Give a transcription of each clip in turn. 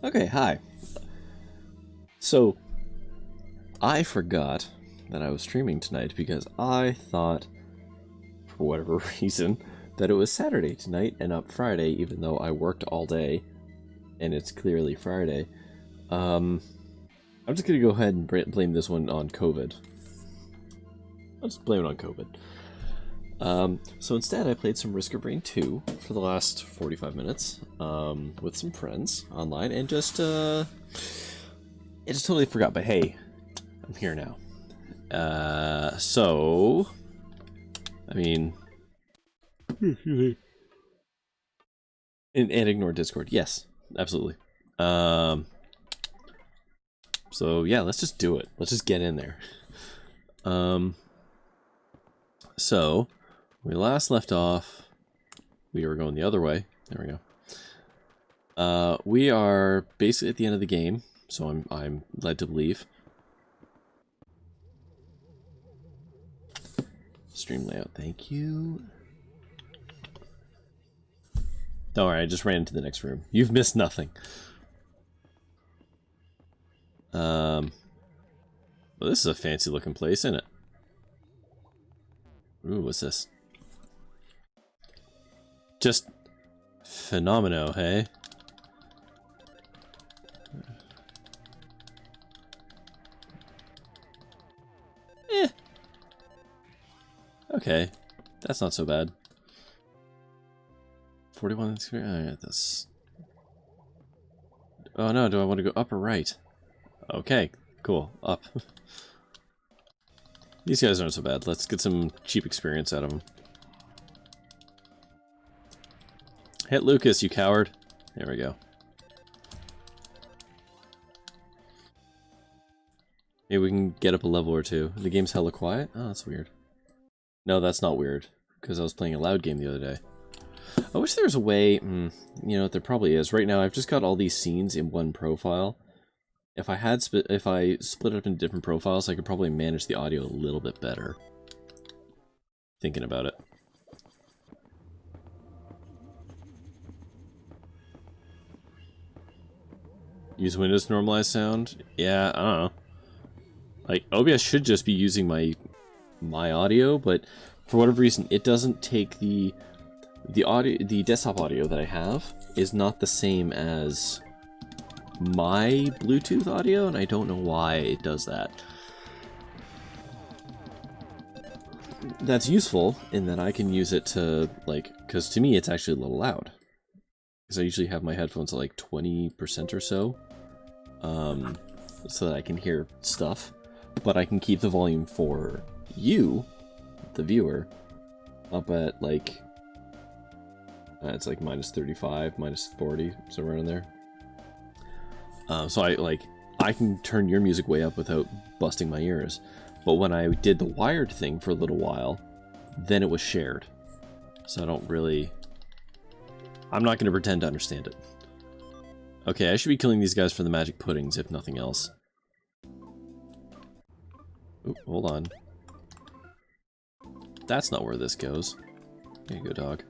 Okay, hi. So, I forgot that I was streaming tonight because I thought, for whatever reason, that it was Saturday tonight and not Friday, even though I worked all day and it's clearly Friday. I'm just gonna go ahead and blame this one on COVID. I'll just blame it on COVID. So instead, I played some Risk of Rain 2 for the last 45 minutes with some friends online, and I just totally forgot. But hey, I'm here now. I mean, and ignore Discord. Yes, absolutely. So yeah, let's just do it. Let's just get in there. So we last left off. We were going the other way. There we go. We are basically at the end of the game, so I'm led to believe. Stream layout, thank you. Don't worry, I just ran into the next room. You've missed nothing. Well, this is a fancy looking place, isn't it? Ooh, what's this? Just phenomeno, hey? Okay, that's not so bad. 41 experience. Alright, that's... Oh no, do I want to go up or right? Okay, cool. Up. These guys aren't so bad. Let's get some cheap experience out of them. Hit Lucas, you coward. There we go. Maybe we can get up a level or two. The game's hella quiet? Oh, that's weird. No, that's not weird, because I was playing a loud game the other day. I wish there was a way, you know, there probably is. Right now, I've just got all these scenes in one profile. If I split it up into different profiles, I could probably manage the audio a little bit better. Thinking about it. Use Windows to normalize sound? Yeah, I don't know. Like, OBS should just be using my audio, but for whatever reason, it doesn't take the desktop audio that I have is not the same as my Bluetooth audio, and I don't know why it does that. That's useful in that I can use it to, like, because to me it's actually a little loud. Because I usually have my headphones at like 20% or so, so that I can hear stuff. But I can keep the volume for you, the viewer, up at like, it's like minus 35, minus 40, somewhere in there. So I can turn your music way up without busting my ears. But when I did the wired thing for a little while, then it was shared. So I don't really... I'm not going to pretend to understand it. Okay, I should be killing these guys for the magic puddings, if nothing else. Oop, hold on. That's not where this goes. There you go, dog.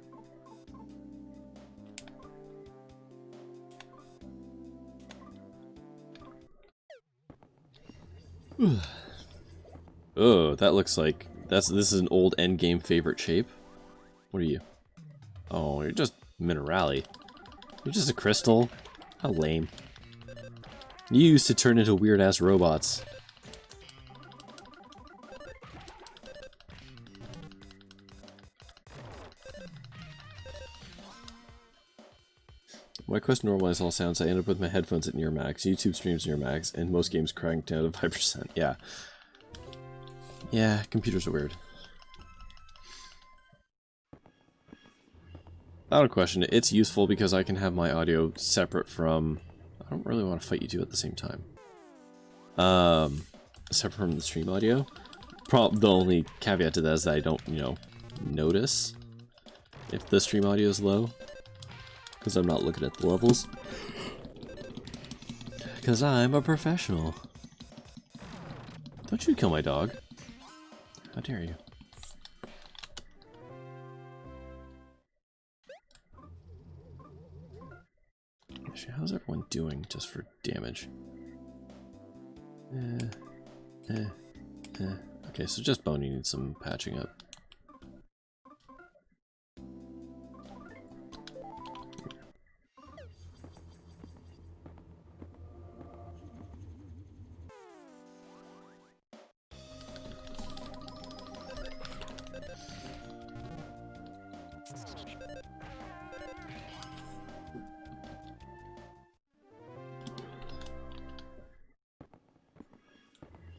Oh, that looks like this is an old endgame favorite shape. What are you? Oh, you're just minerali. You're just a crystal. How lame. You used to turn into weird ass robots. My quest normalize all sounds. I end up with my headphones at near max. YouTube streams near max, and most games cranked down to 5%. Yeah. Yeah, computers are weird. Without a question, it's useful because I can have my audio separate from... I don't really want to fight you two at the same time. Separate from the stream audio. The only caveat to that is that I don't, you know, notice if the stream audio is low. Because I'm not looking at the levels. Because I'm a professional. Don't you kill my dog. How dare you. Actually, how's everyone doing just for damage? Okay, so just Boney needs some patching up.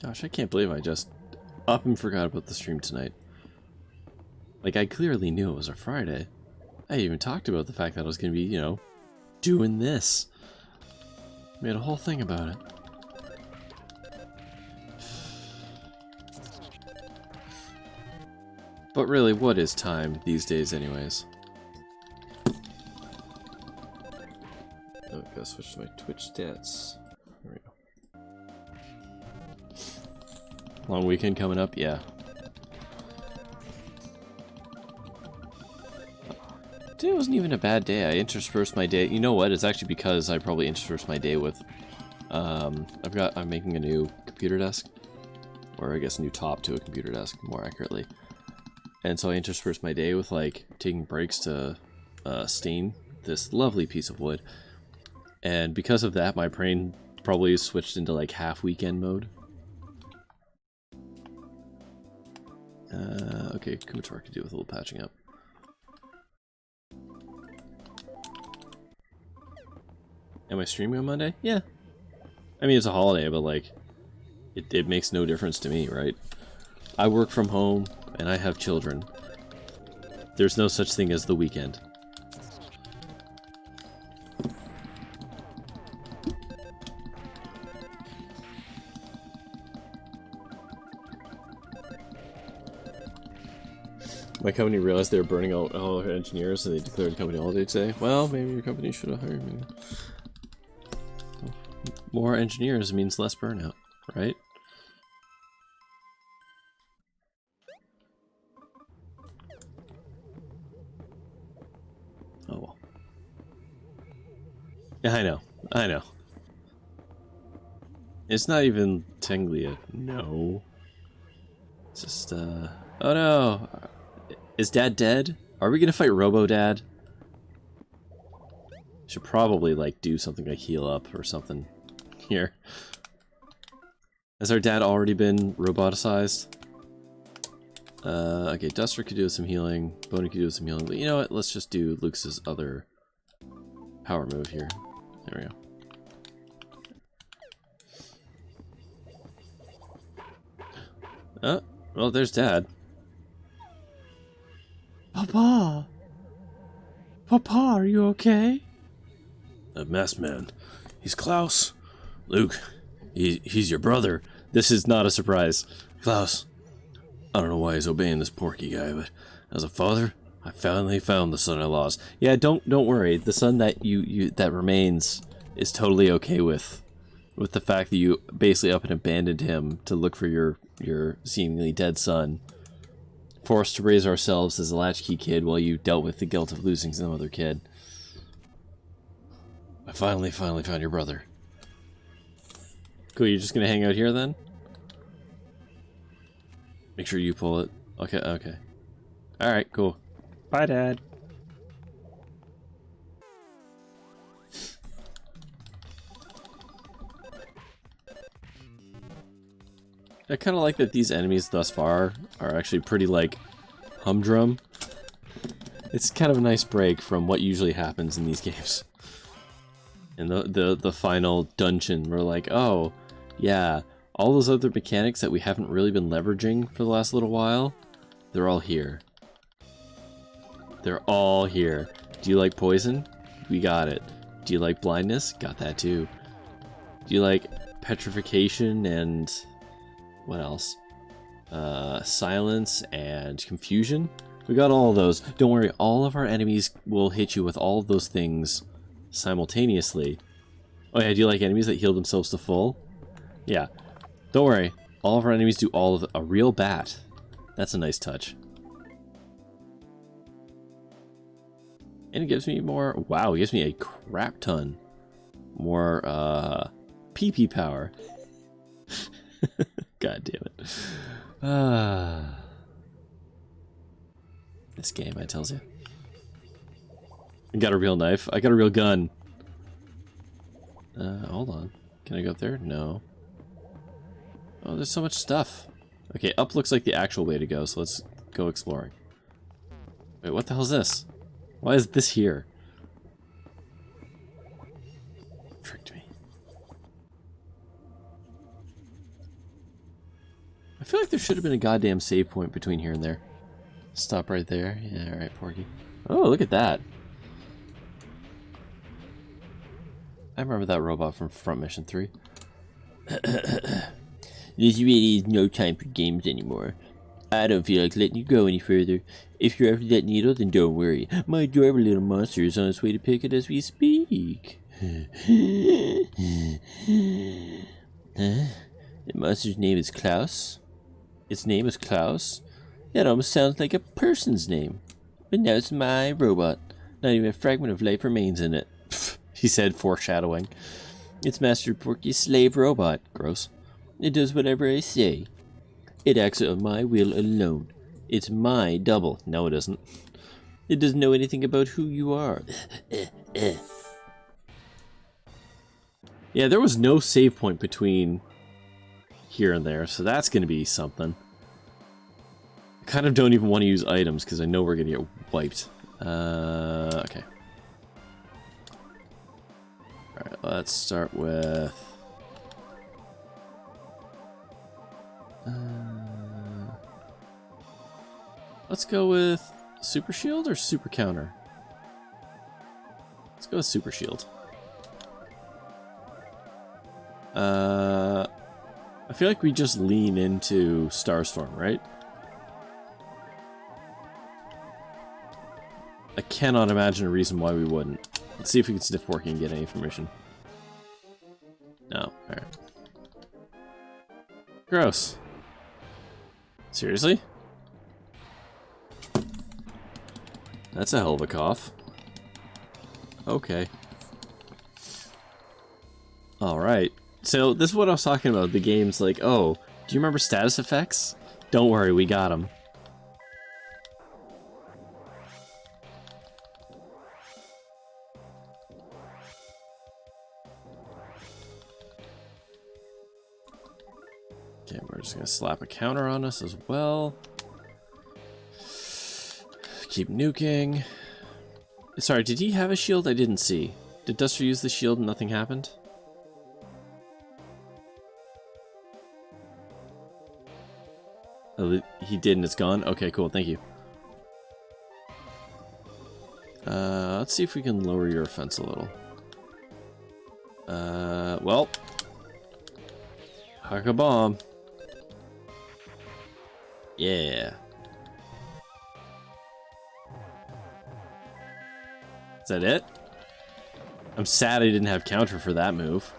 Gosh, I can't believe I just up and forgot about the stream tonight. Like, I clearly knew it was a Friday. I even talked about the fact that I was going to be, you know, doing this. Made a whole thing about it. But really, what is time these days anyways? Oh, I gotta switch to my Twitch stats. There we go. Long weekend coming up? Yeah. Today wasn't even a bad day. I interspersed my day. You know what? It's actually because I probably interspersed my day with... I'm making a new computer desk. Or I guess a new top to a computer desk, more accurately. And so I interspersed my day with, like, taking breaks to stain this lovely piece of wood. And because of that, my brain probably switched into, like, half weekend mode. Okay, Kumator could do with a little patching up. Am I streaming on Monday? Yeah. I mean, it's a holiday, but, like, it makes no difference to me, right? I work from home, and I have children. There's no such thing as the weekend. My company realized they were burning out all of our engineers, and they declared company holiday today. Well, maybe your company should have hired me. More engineers means less burnout, right? Oh well. Yeah, I know. It's not even technically a no. It's just, oh no! Is Dad dead? Are we gonna fight Robo-Dad? Should probably, like, do something like heal up or something here. Has our dad already been roboticized? Okay, Duster could do some healing, Boney could do some healing, but you know what? Let's just do Luke's other power move here. There we go. Oh, well, there's Dad. Papa! Papa, are you okay? The masked man. He's Klaus. Luke, he's your brother. This is not a surprise. Klaus, I don't know why he's obeying this Porky guy, but as a father, I finally found the son I lost. Yeah, don't worry. The son that that remains is totally okay with the fact that you basically up and abandoned him to look for your seemingly dead son. Forced to raise ourselves as a latchkey kid while you dealt with the guilt of losing some other kid. I finally found your brother. Cool, you're just gonna hang out here then? Make sure you pull it. Okay. Alright, cool. Bye, Dad. I kind of like that these enemies thus far are actually pretty, like, humdrum. It's kind of a nice break from what usually happens in these games. And the final dungeon, we're like, oh, yeah, all those other mechanics that we haven't really been leveraging for the last little while, they're all here. They're all here. Do you like poison? We got it. Do you like blindness? Got that too. Do you like petrification and... what else? Silence and confusion? We got all of those. Don't worry, all of our enemies will hit you with all of those things simultaneously. Oh yeah, do you like enemies that heal themselves to full? Yeah. Don't worry, all of our enemies do all of a real bat. That's a nice touch. And it gives me more... wow, it gives me a crap ton more PP power. God damn it. This game, I tells you. I got a real knife. I got a real gun. Hold on. Can I go up there? No. Oh, there's so much stuff. Okay, up looks like the actual way to go, so let's go exploring. Wait, what the hell is this? Why is this here? Tricked me. I feel like there should have been a goddamn save point between here and there. Stop right there. Yeah, alright, Porky. Oh, look at that. I remember that robot from Front Mission 3. There's really no time for games anymore. I don't feel like letting you go any further. If you're after that needle, then don't worry. My adorable little monster is on its way to pick it as we speak. The monster's name is Klaus. Its name is Klaus? That almost sounds like a person's name. But now it's my robot. Not even a fragment of life remains in it. He said, foreshadowing. It's Master Porky's slave robot. Gross. It does whatever I say. It acts on my will alone. It's my double. No, it isn't. It doesn't know anything about who you are. Yeah, there was no save point between here and there, so that's going to be something. I kind of don't even want to use items because I know we're going to get wiped. Okay. Alright, let's start with... let's go with Super Shield or Super Counter? Let's go with Super Shield. I feel like we just lean into Starstorm, right? I cannot imagine a reason why we wouldn't. Let's see if we can sniff Porky and get any information. No, alright. Gross. Seriously? That's a hell of a cough. Okay. Alright. So, this is what I was talking about. The game's like, oh, do you remember status effects? Don't worry, we got them. Okay, we're just gonna slap a counter on us as well. Keep nuking. Sorry, did he have a shield? I didn't see. Did Duster use the shield and nothing happened? Oh, he did and it's gone? Okay, cool, thank you. Let's see if we can lower your offense a little. Well. Huck a bomb. Yeah. Is that it? I'm sad I didn't have counter for that move.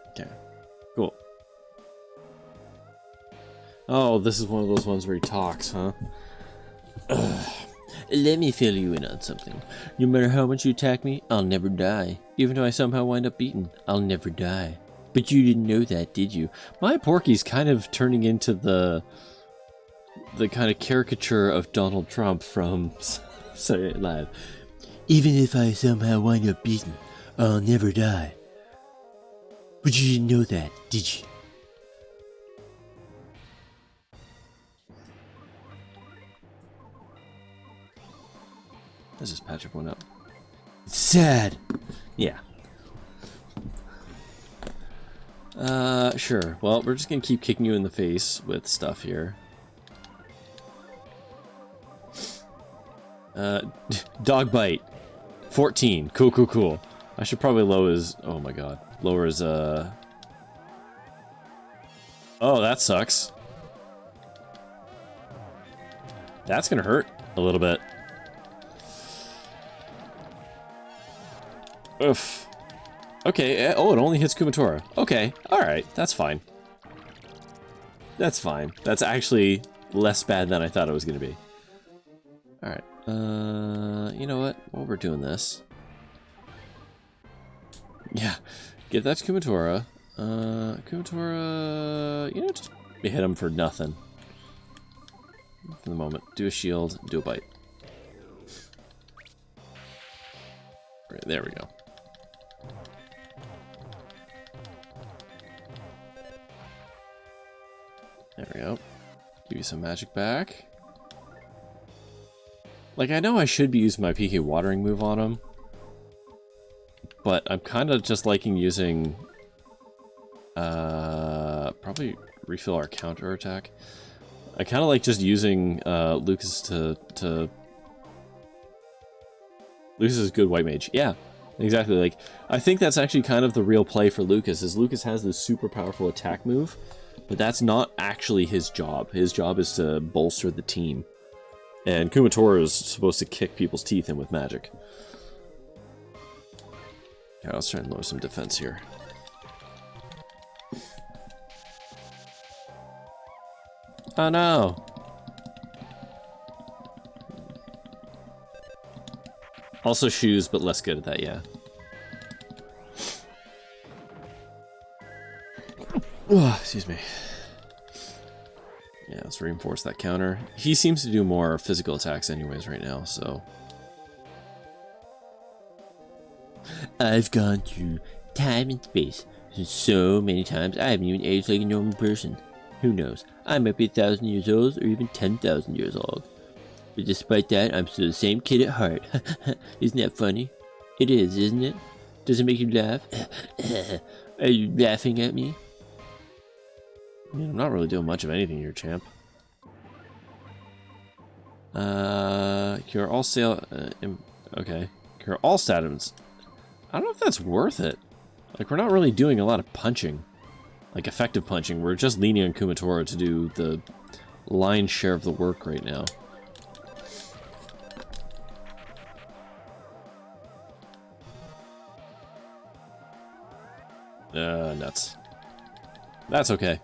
Okay, cool. Oh, this is one of those ones where he talks, huh? Let me fill you in on something. No matter how much you attack me, I'll never die. Even though I somehow wind up beaten, I'll never die. But you didn't know that, did you? My Porky's kind of turning into the kind of caricature of Donald Trump from Saturday Night Live. Even if I somehow wind up beaten, I'll never die. But you didn't know that, did you? Let's just patch everyone up. Sad. Yeah. Sure. Well, we're just gonna keep kicking you in the face with stuff here. Dog bite. 14. Cool, cool, cool. I should probably lower his... Oh my god. Lower his, Oh, that sucks. That's gonna hurt a little bit. Oof. Okay, oh, it only hits Kumatora. Okay, alright, that's fine. That's fine. That's actually less bad than I thought it was going to be. Alright, you know what? While we're doing this... Yeah, get that to Kumatora. Kumatora, you know, just hit him for nothing. For the moment. Do a shield, do a bite. Right, there we go. There we go. Give you some magic back. Like, I know I should be using my PK watering move on him, but I'm kind of just liking using, probably refill our counter attack. I kind of like just using Lucas to Lucas is good white mage. Yeah, exactly. Like, I think that's actually kind of the real play for Lucas, is Lucas has this super powerful attack move, but that's not actually his job. His job is to bolster the team. And Kumatora is supposed to kick people's teeth in with magic. Yeah, let's try and lower some defense here. Oh no! Also shoes, but less good at that, yeah. Excuse me. Yeah, let's reinforce that counter. He seems to do more physical attacks anyways right now, so... I've gone through time and space so many times, I haven't even aged like a normal person. Who knows? I might be 1,000 years old, or even 10,000 years old. But despite that, I'm still the same kid at heart. Isn't that funny? It is, isn't it? Does it make you laugh? Are you laughing at me? Yeah, I'm not really doing much of anything here, champ. Cure all sale... okay. Cure all statins. I don't know if that's worth it. Like, we're not really doing a lot of punching. Like, effective punching. We're just leaning on Kumatora to do the lion's share of the work right now. Nuts. That's okay.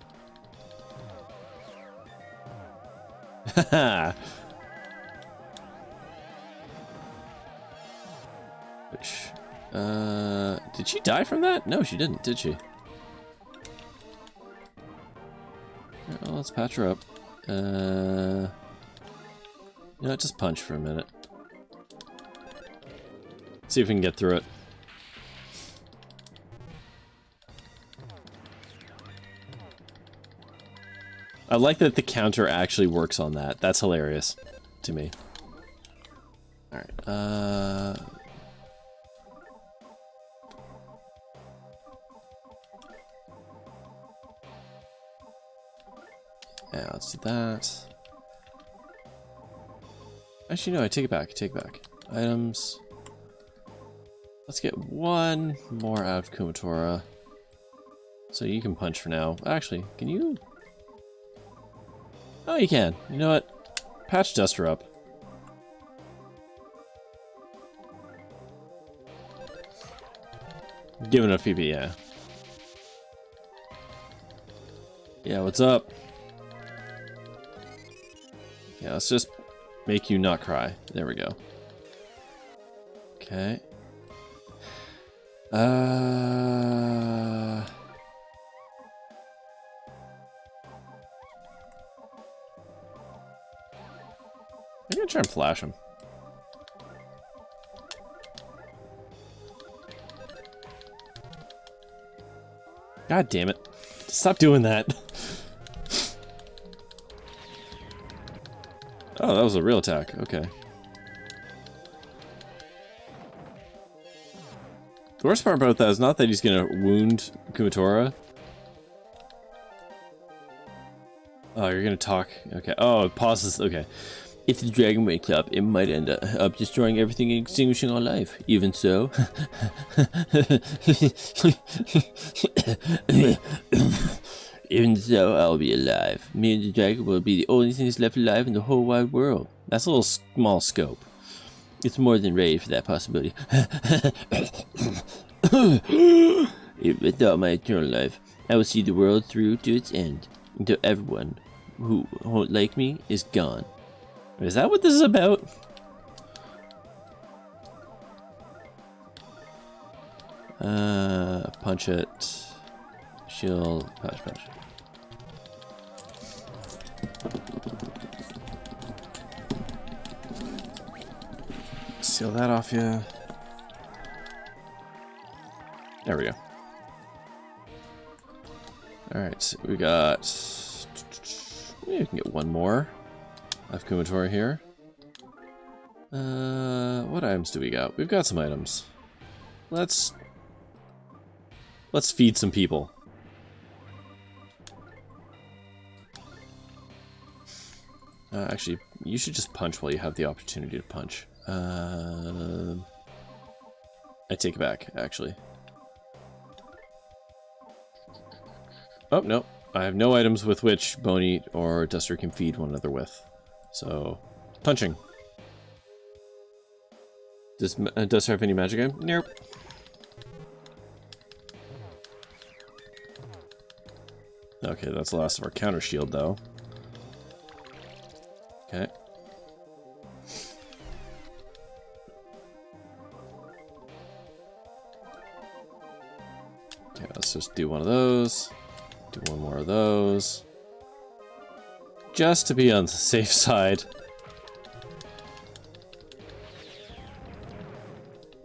Haha. Which, did she die from that? No, she didn't, did she? Well, let's patch her up. You know, just punch for a minute. See if we can get through it. I like that the counter actually works on that. That's hilarious to me. Alright, yeah, let's do that. Actually, no, I take it back, take it back. Items. Let's get one more out of Kumatora. So you can punch for now. Actually, can you... Oh, you can. You know what? Patch Duster up. Give enough PP, yeah. Yeah, what's up? Yeah, let's just make you not cry. There we go. Okay. I'm gonna try and flash him. God damn it. Stop doing that. Oh, that was a real attack. Okay. The worst part about that is not that he's gonna wound Kumatora. Oh, you're gonna talk. Okay. Oh, it pauses. Okay. If the dragon wakes up, it might end up destroying everything and extinguishing all life. Even so... Even so, I'll be alive. Me and the dragon will be the only things left alive in the whole wide world. That's a little small scope. It's more than ready for that possibility. Without my eternal life, I will see the world through to its end, until everyone who won't like me is gone. Is that what this is about? Punch it. Shield. Punch, punch. Seal that off you. There we go. Alright, so we got... we can get one more. I have Kumatori here. What items do we got? We've got some items. Let's feed some people. Actually, you should just punch while you have the opportunity to punch. I take it back, actually. Oh, no. I have no items with which Boney or Duster can feed one another with. So, punching. Does Duster have any magic item? Nope. Okay, that's the last of our counter shield, though. Okay. Okay, let's just do one of those. Do one more of those. Just to be on the safe side.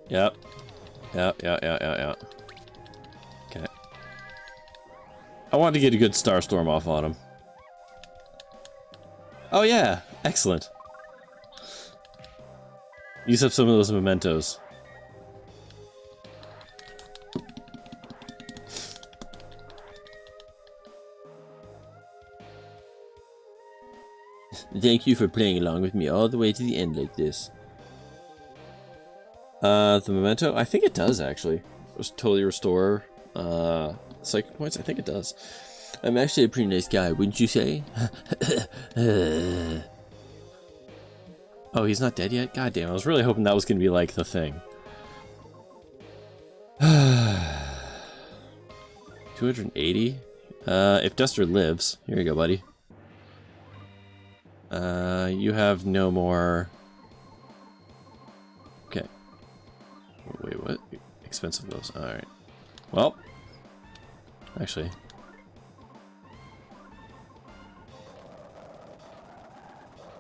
Yep. Yep. Okay. I wanted to get a good Starstorm off on him. Oh yeah, excellent. Use up some of those mementos. Thank you for playing along with me all the way to the end like this. The memento? I think it does, actually. Just totally restore, psychic points? I think it does. I'm actually a pretty nice guy, wouldn't you say? Oh, he's not dead yet? God damn, I was really hoping that was gonna be, like, the thing. 280? If Duster lives. Here you go, buddy. You have no more... Okay. Wait, what? Expensive those. Alright. Well. Actually.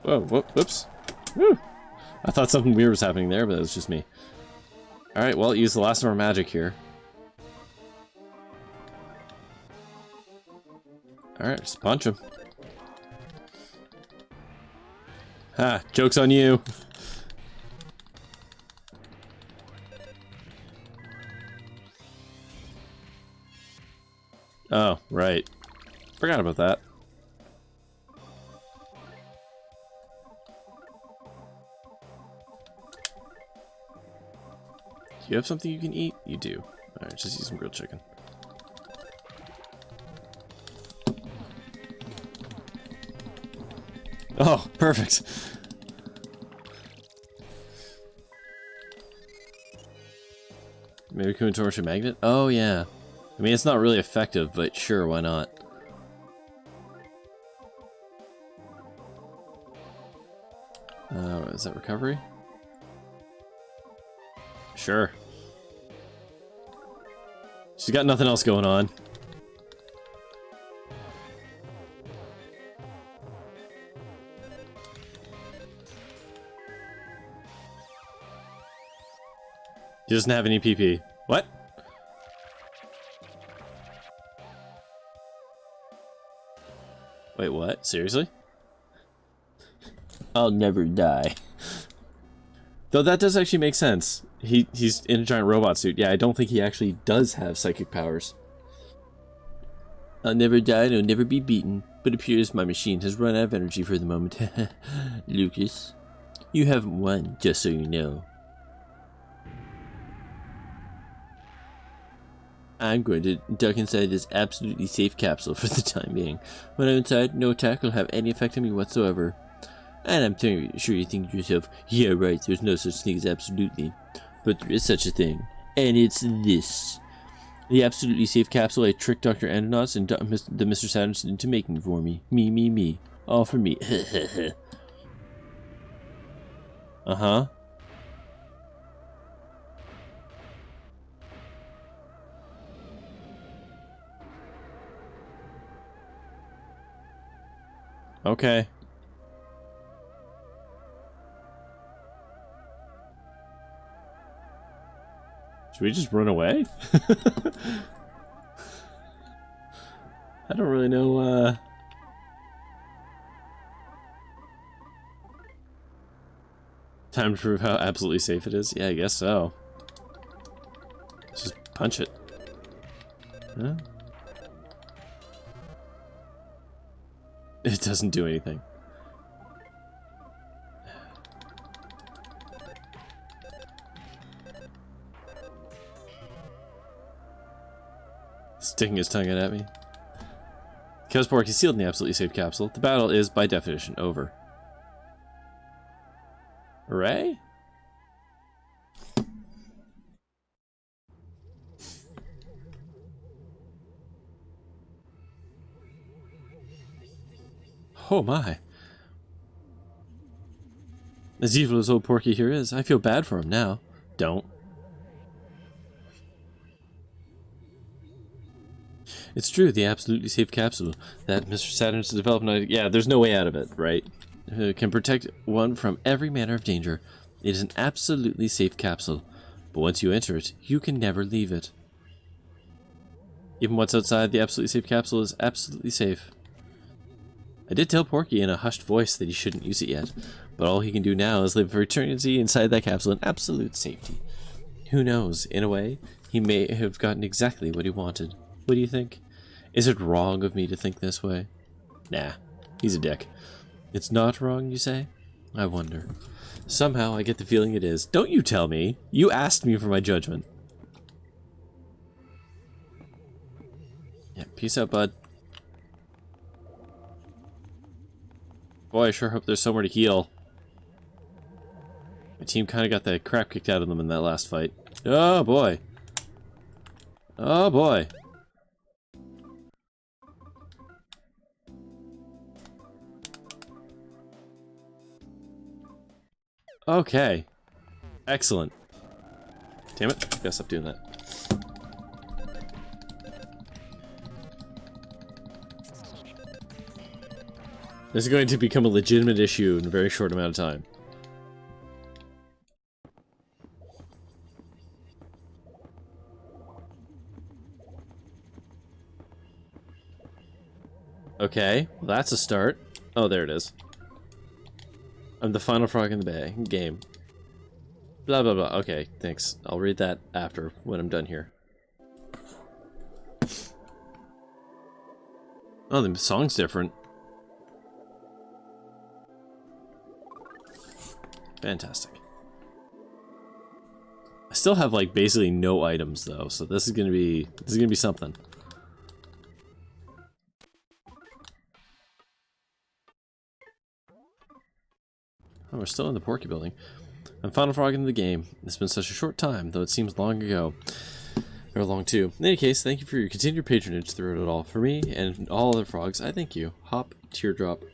Whoa, whoops. Woo! I thought something weird was happening there, but it was just me. Alright, well, use the last of our magic here. Alright, just punch him. Ha! Joke's on you! Oh, right. Forgot about that. Do you have something you can eat? You do. Alright, just eat some grilled chicken. Oh, perfect. Maybe Kumatori should magnet? Oh, yeah. I mean, it's not really effective, but sure, why not? Is that recovery? Sure. She's got nothing else going on. He doesn't have any PP. What? Wait, what? Seriously? I'll never die. Though that does actually make sense. He's in a giant robot suit. Yeah, I don't think he actually does have psychic powers. I'll never die and I'll never be beaten, but it appears my machine has run out of energy for the moment. Lucas, you haven't won, just so you know. I'm going to duck inside this absolutely safe capsule for the time being. When I'm inside, no attack will have any effect on me whatsoever. And I'm sure you think to yourself, yeah right, there's no such thing as absolutely. But there is such a thing. And it's this. The absolutely safe capsule I tricked Dr. Andronauts and the Mr. Saturn into making for me. Me. All for me. Uh-huh. Okay. Should we just run away? I don't really know, time to prove how absolutely safe it is? Yeah, I guess so. Let's just punch it. Huh? It doesn't do anything. Sticking his tongue out at me. Chaos Pork is sealed in the absolutely safe capsule. The battle is, by definition, over. Hooray? Oh my. As evil as old Porky here is, I feel bad for him now. Don't. It's true, the absolutely safe capsule that Mr. Saturn's developed. Yeah, there's no way out of it, right? Can protect one from every manner of danger. It is an absolutely safe capsule, but once you enter it, you can never leave it. Even what's outside the absolutely safe capsule is absolutely safe. I did tell Porky in a hushed voice that he shouldn't use it yet, but all he can do now is live for eternity inside that capsule in absolute safety. Who knows, in a way, he may have gotten exactly what he wanted. What do you think? Is it wrong of me to think this way? Nah, he's a dick. It's not wrong, you say? I wonder. Somehow I get the feeling it is. Don't you tell me! You asked me for my judgment. Yeah, peace out, bud. Boy, I sure hope there's somewhere to heal. My team kind of got the crap kicked out of them in that last fight. Oh boy. Oh boy. Okay. Excellent. Damn it. I gotta stop doing that. This is going to become a legitimate issue in a very short amount of time. Okay, well that's a start. Oh, there it is. I'm the final frog in the game. Blah, blah, blah. Okay, thanks. I'll read that after, when I'm done here. Oh, the song's different. Fantastic. I still have, like, basically no items, though, so this is gonna be something. Oh, we're still in the Porky building. I'm final frog in the game. It's been such a short time, though it seems long ago. Or long too. In any case, thank you for your continued patronage through it all. For me and all other frogs, I thank you. Hop, teardrop.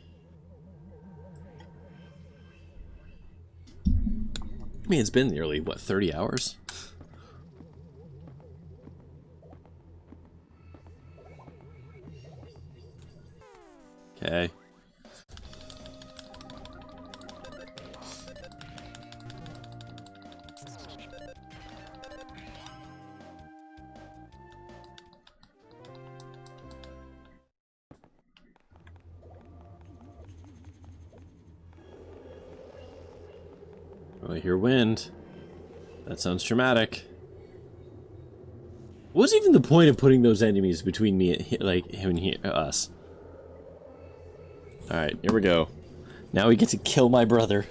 I mean, it's been nearly, what, 30 hours? Okay. Oh, I hear wind. That sounds dramatic. What's even the point of putting those enemies between me and, like, him and us? Alright, here we go. Now we get to kill my brother.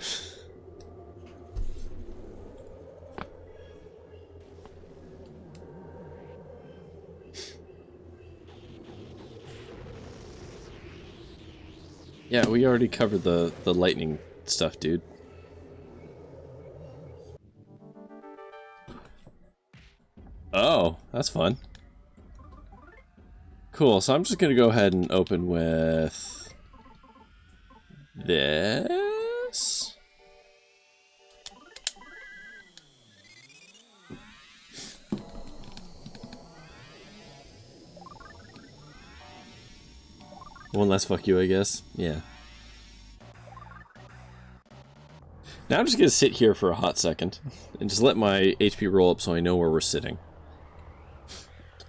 Yeah, we already covered the lightning stuff, dude. Oh, that's fun. Cool, so I'm just gonna go ahead and open with this. One less fuck you, I guess. Yeah. Now I'm just gonna sit here for a hot second and just let my HP roll up so I know where we're sitting.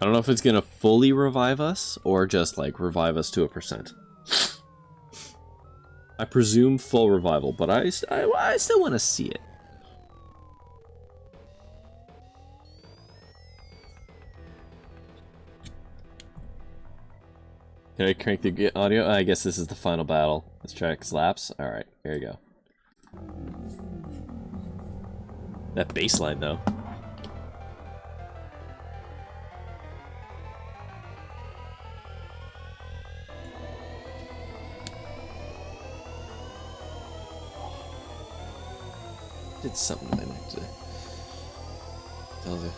I don't know if it's gonna fully revive us or just like revive us to a %. I presume full revival, but I still want to see it. Can I crank the audio? I guess this is the final battle. Let's track slaps. Alright, here you go. That bass line, though. Did something to my neck today. Tells you.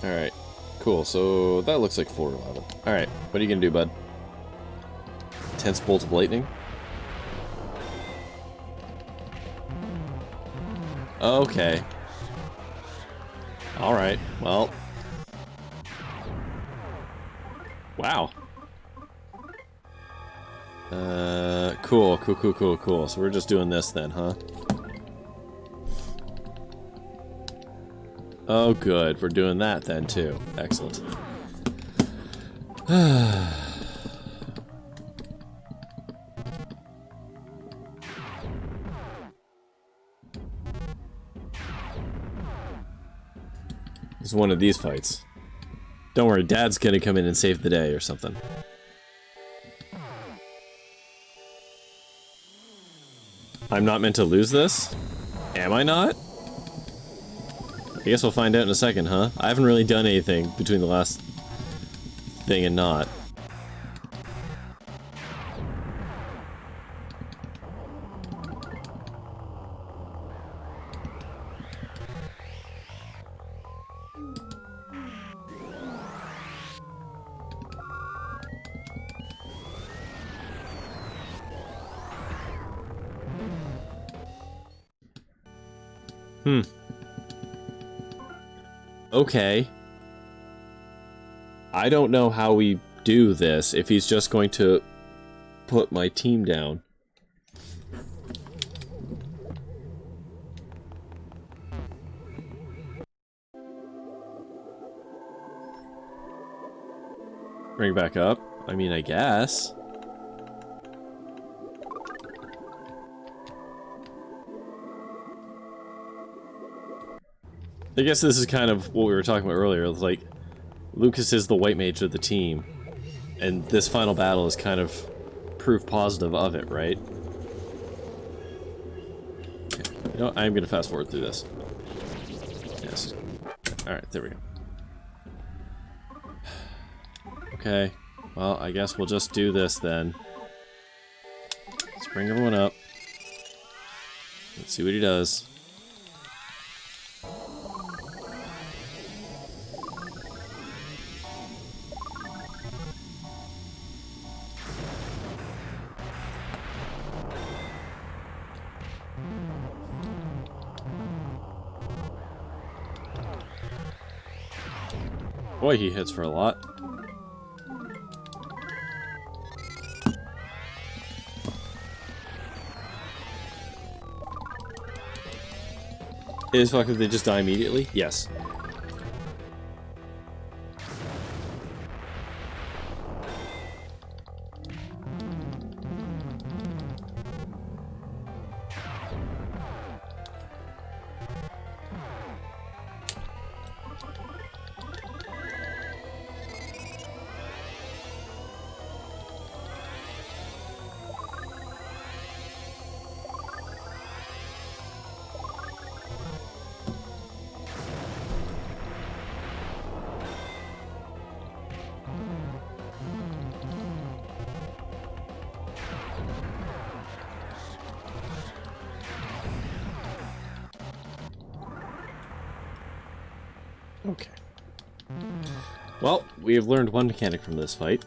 Alright, cool. So that looks like full revival. Alright, what are you gonna do, bud? Tense bolt of lightning? Okay. Alright, well. Wow. Cool. So we're just doing this then, huh? Oh, good. We're doing that then, too. Excellent. It's one of these fights. Don't worry, Dad's gonna come in and save the day or something. I'm not meant to lose this? Am I not? I guess we'll find out in a second, huh? I haven't really done anything between the last thing and not. Okay. I don't know how we do this if he's just going to put my team down. Bring it back up? I mean, I guess. I guess this is kind of what we were talking about earlier. Like, Lucas is the white mage of the team, and this final battle is kind of proof positive of it, right? Okay. You know, I'm gonna fast forward through this. Yes. Alright, there we go. Okay. Well, I guess we'll just do this then. Let's bring everyone up. Let's see what he does. Boy, he hits for a lot. Is fucking they just die immediately? Yes. Okay. Well, we have learned one mechanic from this fight.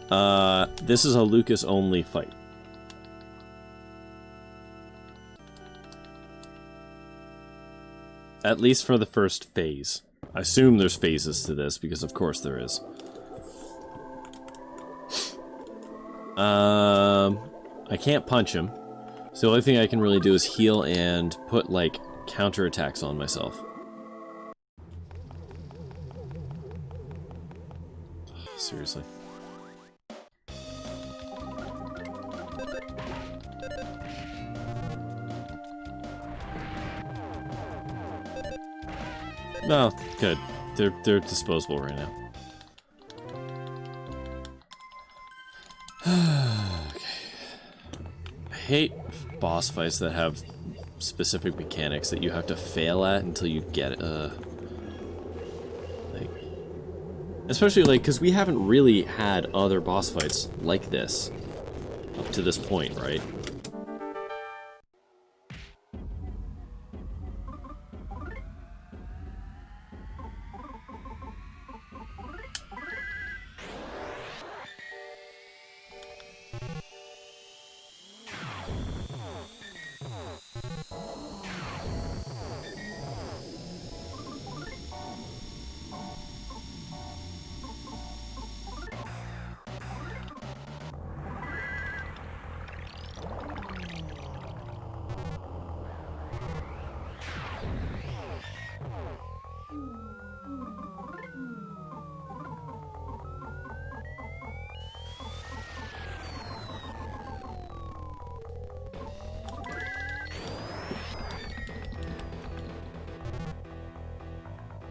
This is a Lucas-only fight. At least for the first phase. I assume there's phases to this, because of course there is. I can't punch him. So the only thing I can really do is heal and put, like, counterattacks on myself. Seriously. No, good. They're disposable right now. Okay. I hate boss fights that have specific mechanics that you have to fail at until you get like, especially like because we haven't really had other boss fights like this up to this point, right?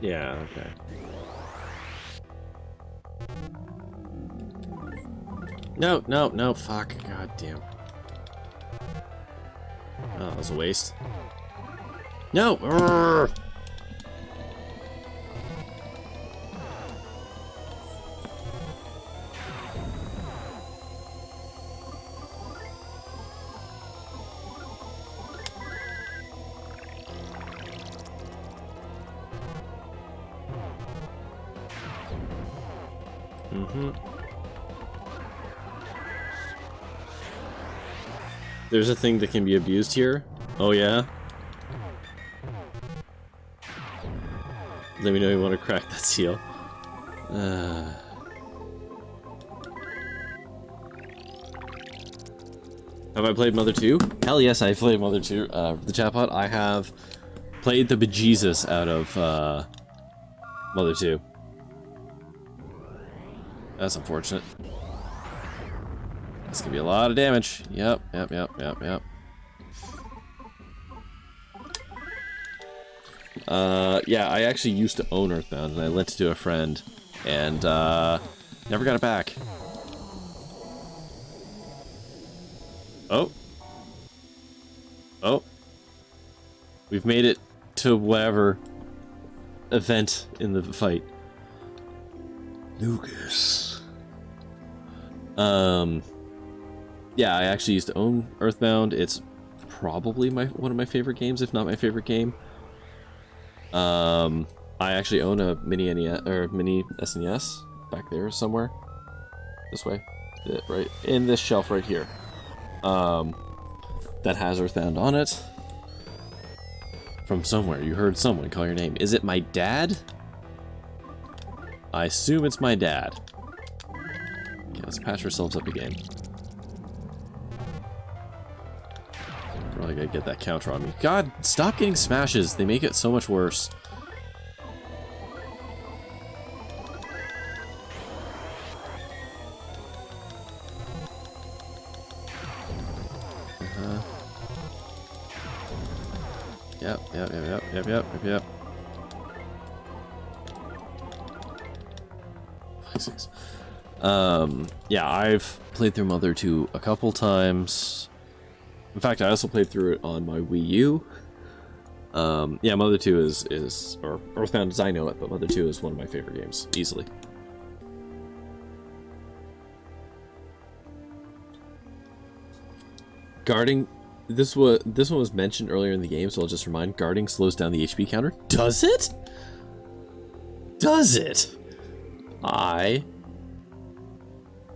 Yeah, okay. No, no, no, fuck. God damn. Oh, that was a waste. No! Urgh! There's a thing that can be abused here. Oh yeah? Let me know you want to crack that seal. Have I played Mother 2? Hell yes, I played Mother 2. The chatbot, I have played the bejesus out of Mother 2. That's unfortunate. This could be a lot of damage. Yep. Yeah, I actually used to own Earthbound, and I lent it to a friend, and never got it back. Oh. Oh. We've made it to whatever event in the fight. Lucas. Yeah, I actually used to own Earthbound. It's probably one of my favorite games, if not my favorite game. I actually own a mini NES or mini SNES back there somewhere. This way, right in this shelf right here. That has Earthbound on it. From somewhere, you heard someone call your name. Is it my dad? I assume it's my dad. Okay, let's patch ourselves up again. Probably gotta get that counter on me. God, stop getting smashes. They make it so much worse. Yep. Yeah, I've played through Mother 2 a couple times. In fact, I also played through it on my Wii U. Yeah, Mother 2 is, or Earthbound as I know it, but Mother 2 is one of my favorite games, easily. Guarding, this one was mentioned earlier in the game, so I'll just remind, guarding slows down the HP counter. Does it? Does it? I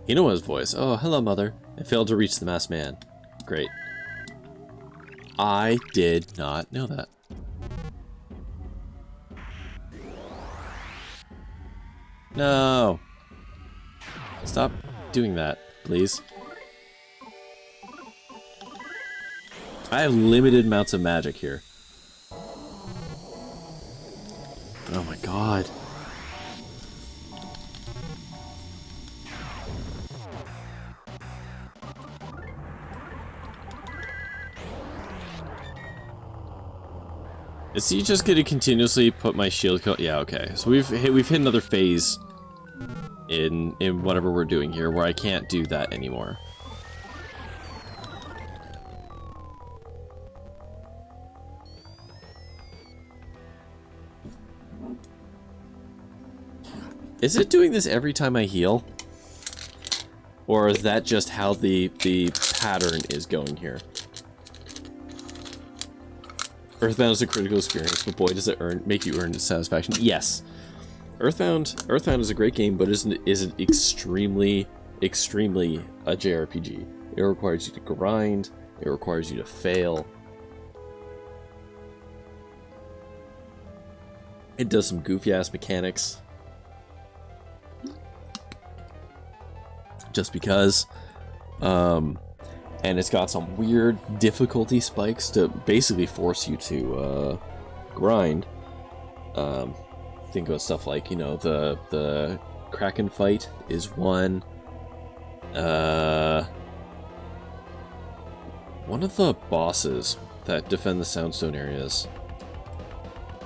Inoa's voice. Oh, hello, Mother. I failed to reach the masked man. Great. I did not know that. No. Stop doing that, please. I have limited amounts of magic here. Oh my god. Is he just gonna continuously put my shield coat? Yeah, okay. So we've hit another phase in whatever we're doing here where I can't do that anymore. Is it doing this every time I heal? Or is that just how the pattern is going here? Earthbound is a critical experience, but boy does it make you earn its satisfaction. Yes. Earthbound is a great game, but is an extremely a JRPG. It requires you to grind, it requires you to fail. It does some goofy ass mechanics. Just because. And it's got some weird difficulty spikes to basically force you to grind. Think of stuff like, you know, the Kraken fight is one. One of the bosses that defend the Soundstone areas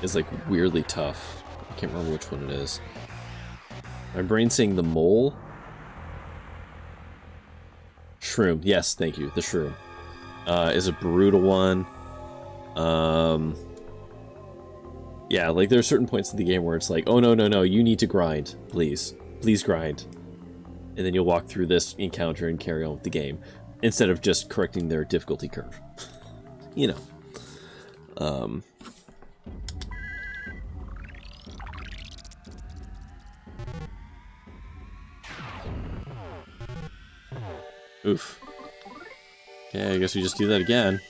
is like weirdly tough. I can't remember which one it is. My brain's saying the mole. Shroom, yes, thank you. The Shroom is a brutal one. Yeah, like there are certain points in the game where it's like, oh no, you need to grind, please grind, and then you'll walk through this encounter and carry on with the game instead of just correcting their difficulty curve. You know. Oof. Okay, I guess we just do that again.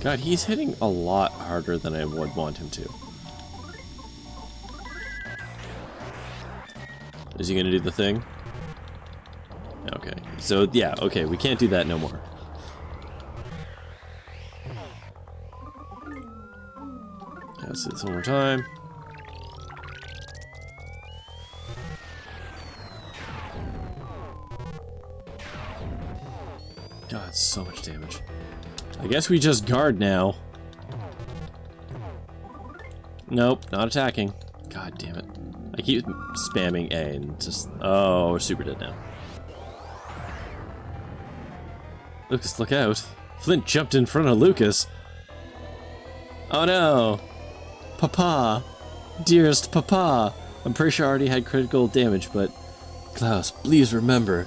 God, he's hitting a lot harder than I would want him to. Is he gonna do the thing? Okay, so yeah, okay, we can't do that no more. Okay, let's do this one more time. God, so much damage. I guess we just guard now. Nope, not attacking. God damn it. I keep spamming A and just... Oh, we're super dead now. Lucas, look out. Flint jumped in front of Lucas. Oh no. Papa. Dearest Papa. I'm pretty sure I already had critical damage, but... Klaus, please remember...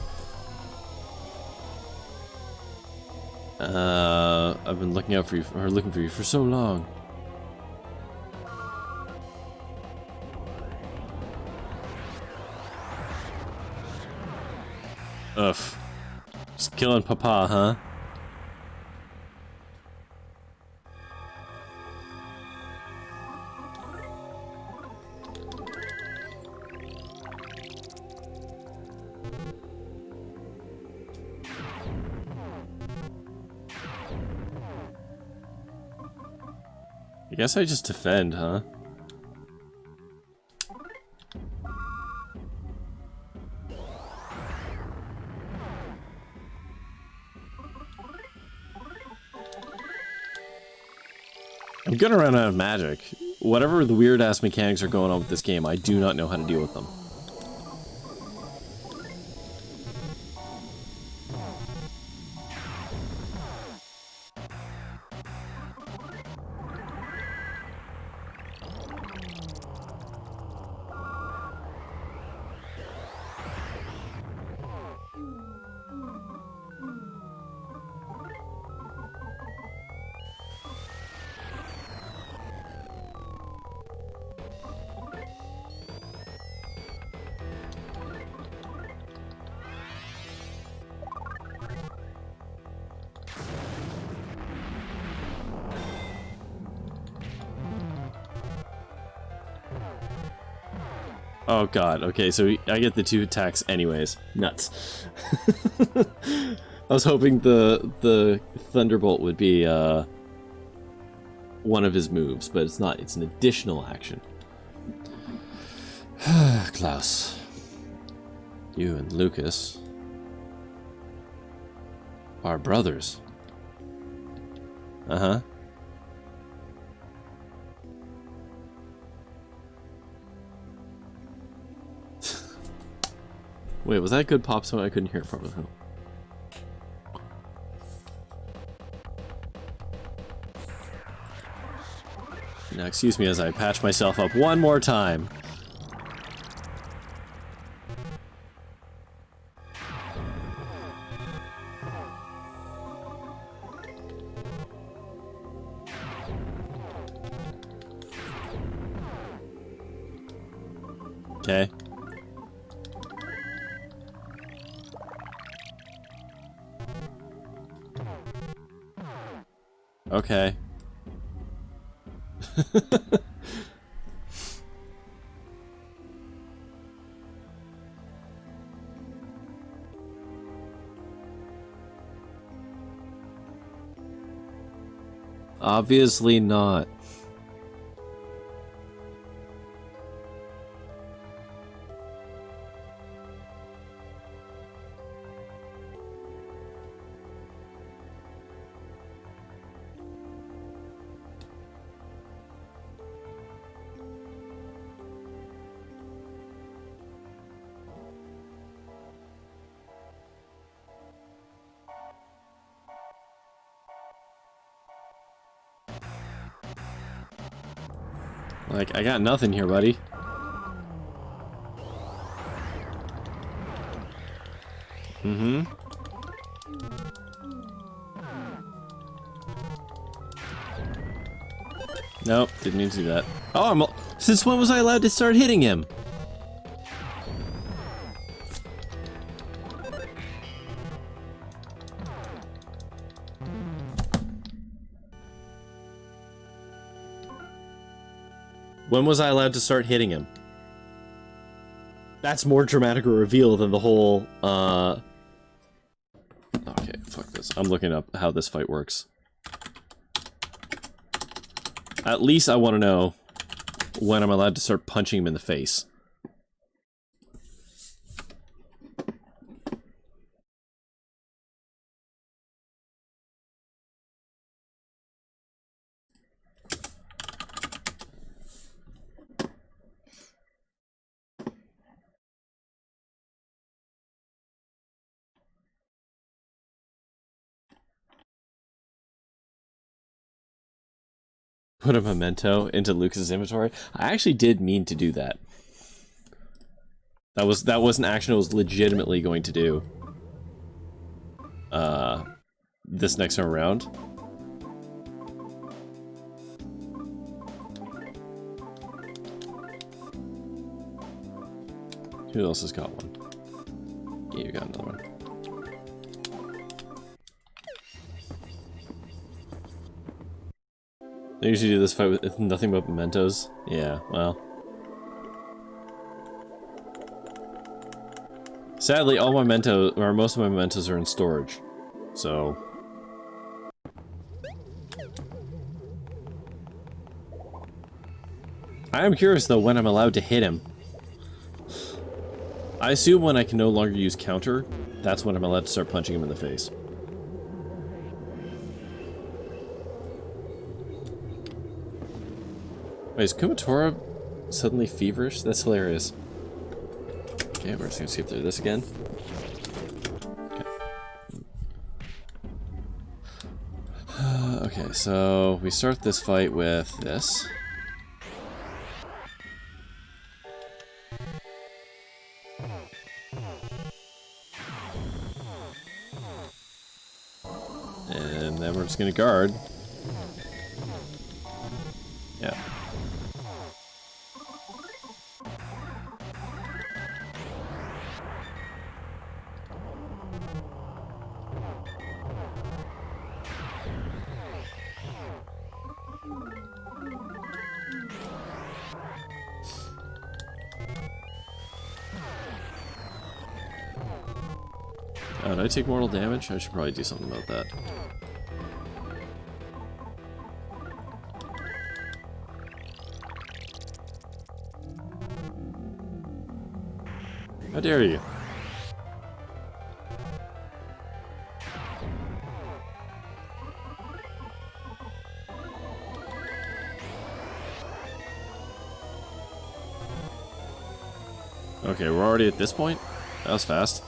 I've been looking out for you, or looking for you for so long. Ugh. Just killing Papa, huh? I guess I just defend, huh? I'm gonna run out of magic. Whatever the weird-ass mechanics are going on with this game, I do not know how to deal with them. Oh god, okay, so I get the 2 attacks anyways. Nuts. I was hoping the Thunderbolt would be one of his moves, but it's not. It's an additional action. Klaus. You and Lucas are brothers. Uh-huh. Wait, was that a good pop song? I couldn't hear it properly. Now, excuse me as I patch myself up one more time. Okay. Okay. Obviously not. Like, I got nothing here, buddy. Mm-hmm. Nope, didn't mean to do that. Oh, since when was I allowed to start hitting him? When was I allowed to start hitting him? That's more dramatic a reveal than the whole, Okay, fuck this. I'm looking up how this fight works. At least I want to know when I'm allowed to start punching him in the face. Put a memento into Lucas's inventory. I actually did mean to do that. That was an action I was legitimately going to do. This next time around. Who else has got one? Yeah, you got another one. I usually do this fight with nothing but mementos. Yeah, well. Sadly, all my mementos, or most of my mementos are in storage. So. I am curious, though, when I'm allowed to hit him. I assume when I can no longer use counter, that's when I'm allowed to start punching him in the face. Wait, is Kumatora suddenly feverish? That's hilarious. Okay, we're just gonna skip through this again. Okay. Okay, so we start this fight with this. And then we're just gonna guard. Yeah. Oh, did I take mortal damage? I should probably do something about that. How dare you? Okay, we're already at this point? That was fast.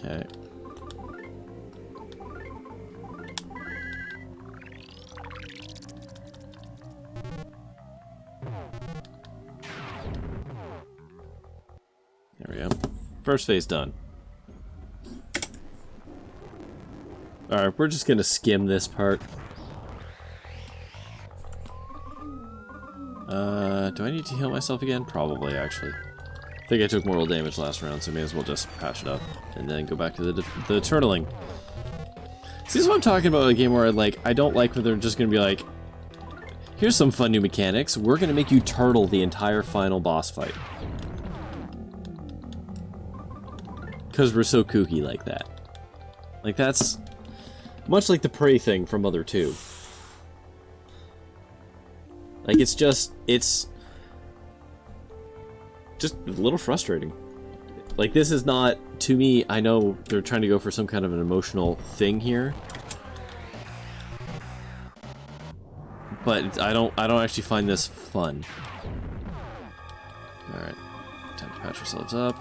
Okay. There we go. First phase done. Alright, we're just gonna skim this part. Do I need to heal myself again? Probably, actually. I think I took mortal damage last round, so may as well just patch it up and then go back to the turtling. See, this is what I'm talking about, a game where I don't like where they're just gonna be like, here's some fun new mechanics, we're gonna make you turtle the entire final boss fight. Because we're so kooky like that. Like, that's much like the prey thing from Mother 2. Like, it's just a little frustrating. Like, this is not, to me, I know they're trying to go for some kind of an emotional thing here. But I don't actually find this fun. Alright. Time to patch ourselves up.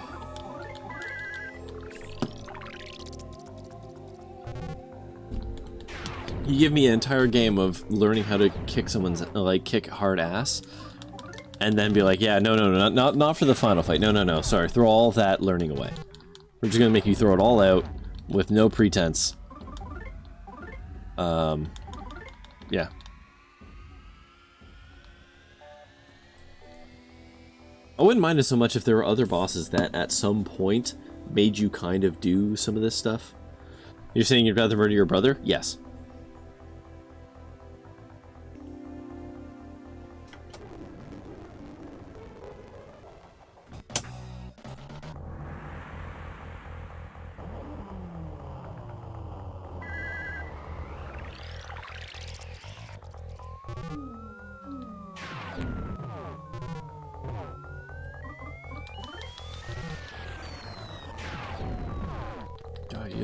You give me an entire game of learning how to kick someone's, kick hard ass. And then be like, yeah, no, not for the final fight. No, sorry, throw all of that learning away. We're just gonna make you throw it all out with no pretense. Yeah. I wouldn't mind it so much if there were other bosses that at some point made you kind of do some of this stuff. You're saying you'd rather murder your brother? Yes.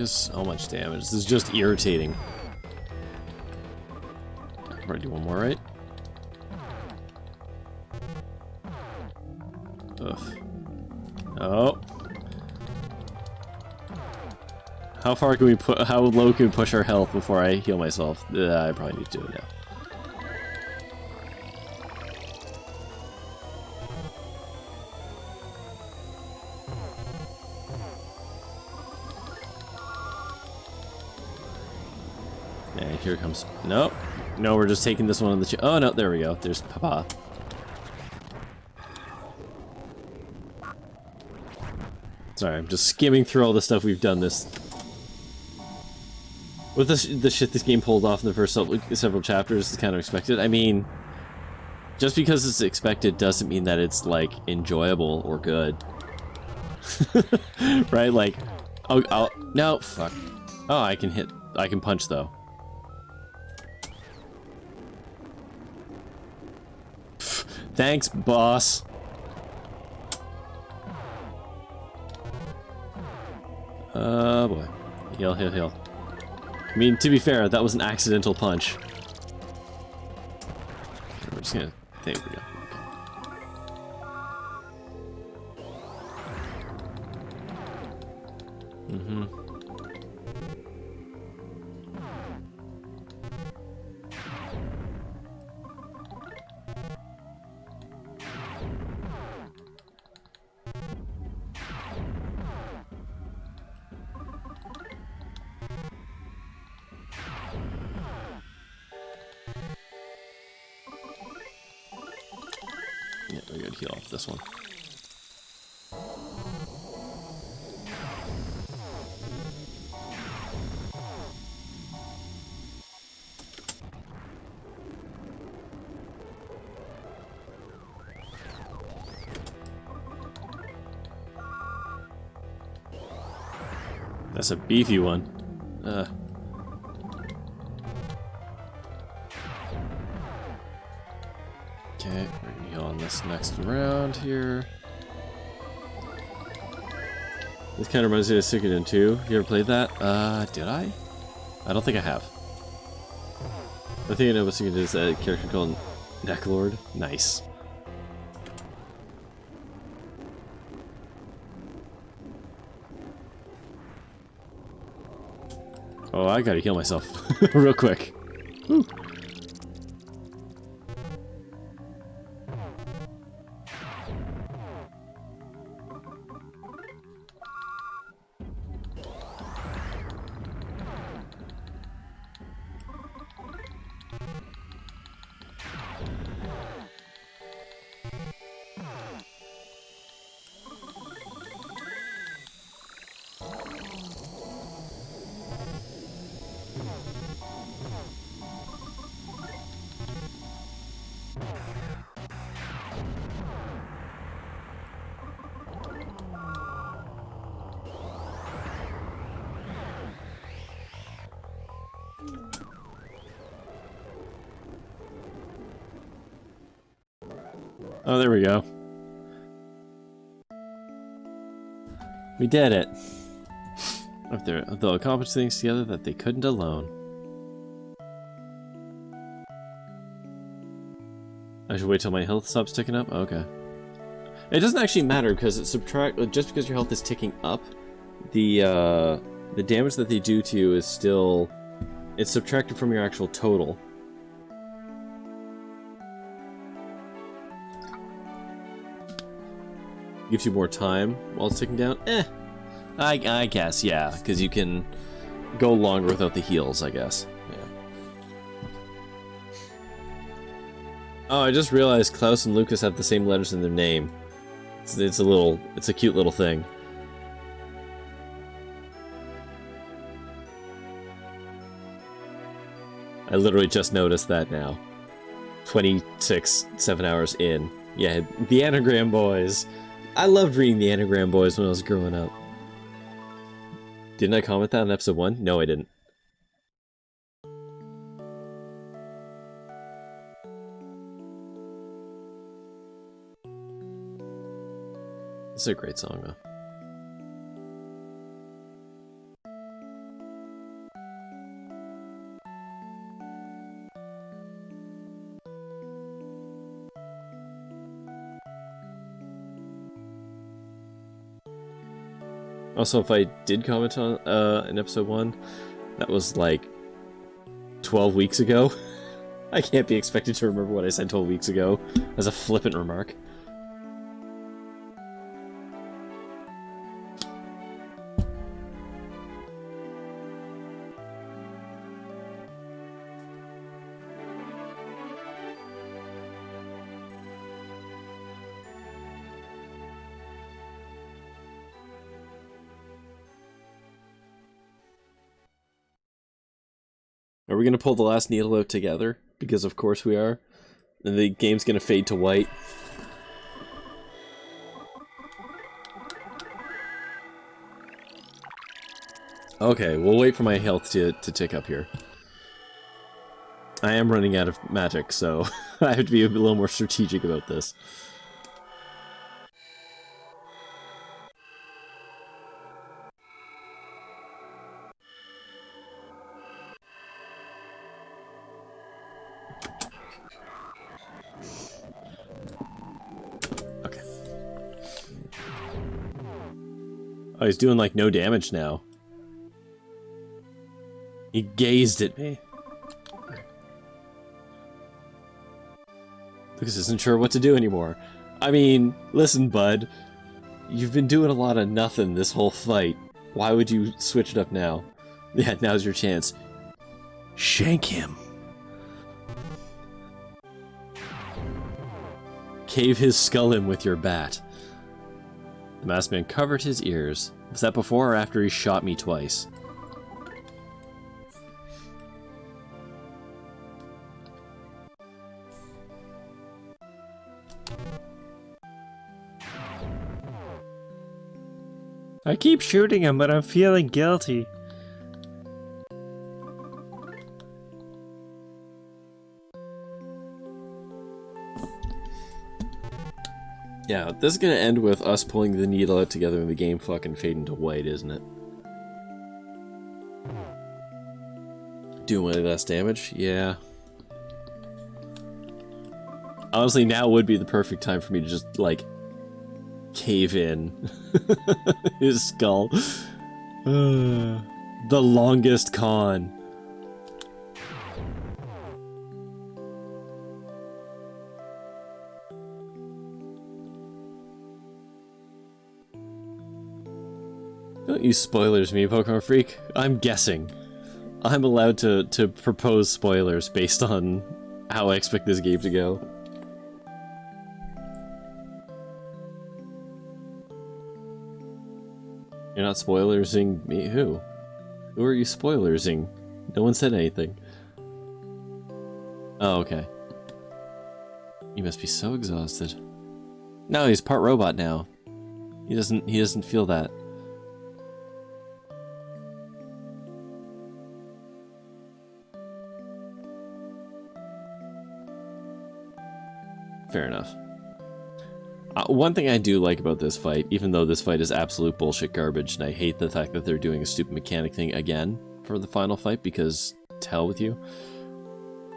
So much damage. This is just irritating. Probably do one more, right? Ugh. Oh. How far can we put? How low can we push our health before I heal myself? I probably need to do it now. And here comes... Nope. No, we're just taking this one on the... Oh, no, there we go. There's Papa. Sorry, I'm just skimming through all the stuff we've done this... With the shit this game pulled off in the first several chapters is kind of expected. I mean... Just because it's expected doesn't mean that it's, like, enjoyable or good. Right? Like... Oh, no, fuck. Oh, I can hit... I can punch, though. Thanks, boss. Oh boy. Heal, heal, heal. I mean, to be fair, that was an accidental punch. We're just gonna... There we go. Okay. Mm-hmm. good heal off this one. That's a beefy one. Okay, we're gonna heal on this next round here. This kind of reminds me of Suikoden 2. You ever played that? Did I? I don't think I have. I think I know what Suikoden is, a character called Necklord. Nice. Oh, I gotta heal myself real quick. Whew. Oh, there we go. We did it. If they'll accomplish things together that they couldn't alone. I should wait till my health stops ticking up? Okay. It doesn't actually matter because just because your health is ticking up, the damage that they do to you is still... It's subtracted from your actual total. Gives you more time while it's ticking down? I guess, yeah, because you can go longer without the heals, I guess. Yeah. Oh, I just realized Klaus and Lucas have the same letters in their name. It's a cute little thing. I literally just noticed that now. 7 hours in. Yeah, the Anagram Boys. I loved reading the Anagram Boys when I was growing up. Didn't I comment that in episode 1? No, I didn't. It's a great song, though. Also, if I did comment on in episode 1, that was like 12 weeks ago. I can't be expected to remember what I said 12 weeks ago as a flippant remark. Are we gonna pull the last needle out together? Because of course we are. And the game's gonna fade to white. Okay, we'll wait for my health to tick up here. I am running out of magic, so I have to be a little more strategic about this. Okay. Oh, he's doing like no damage now. He gazed at me. Lucas isn't sure what to do anymore. I mean, listen, bud. You've been doing a lot of nothing this whole fight. Why would you switch it up now? Yeah, now's your chance. Shank him. Cave his skull in with your bat. The masked man covered his ears. Was that before or after he shot me twice? I keep shooting him, but I'm feeling guilty. Yeah, this is gonna end with us pulling the needle out together and the game fucking fading to white, isn't it? Doing way less damage? Yeah. Honestly, now would be the perfect time for me to just, like, cave in his skull. The longest con. Don't use spoilers, me, Pokemon Freak. I'm guessing. I'm allowed to propose spoilers based on how I expect this game to go. You're not spoilersing me? Who? Who are you spoilersing? No one said anything. Oh, okay. You must be so exhausted. No, he's part robot now. He doesn't feel that. Fair enough. One thing I do like about this fight, even though this fight is absolute bullshit garbage, and I hate the fact that they're doing a stupid mechanic thing again for the final fight, because to hell with you.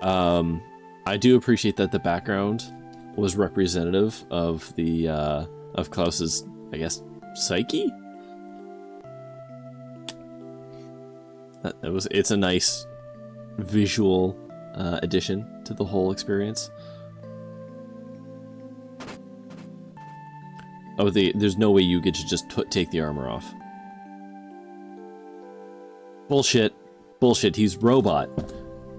I do appreciate that the background was representative of the, of Klaus's, I guess, psyche? It's a nice visual addition to the whole experience. Oh, there's no way you get to just take the armor off. Bullshit. Bullshit, he's robot.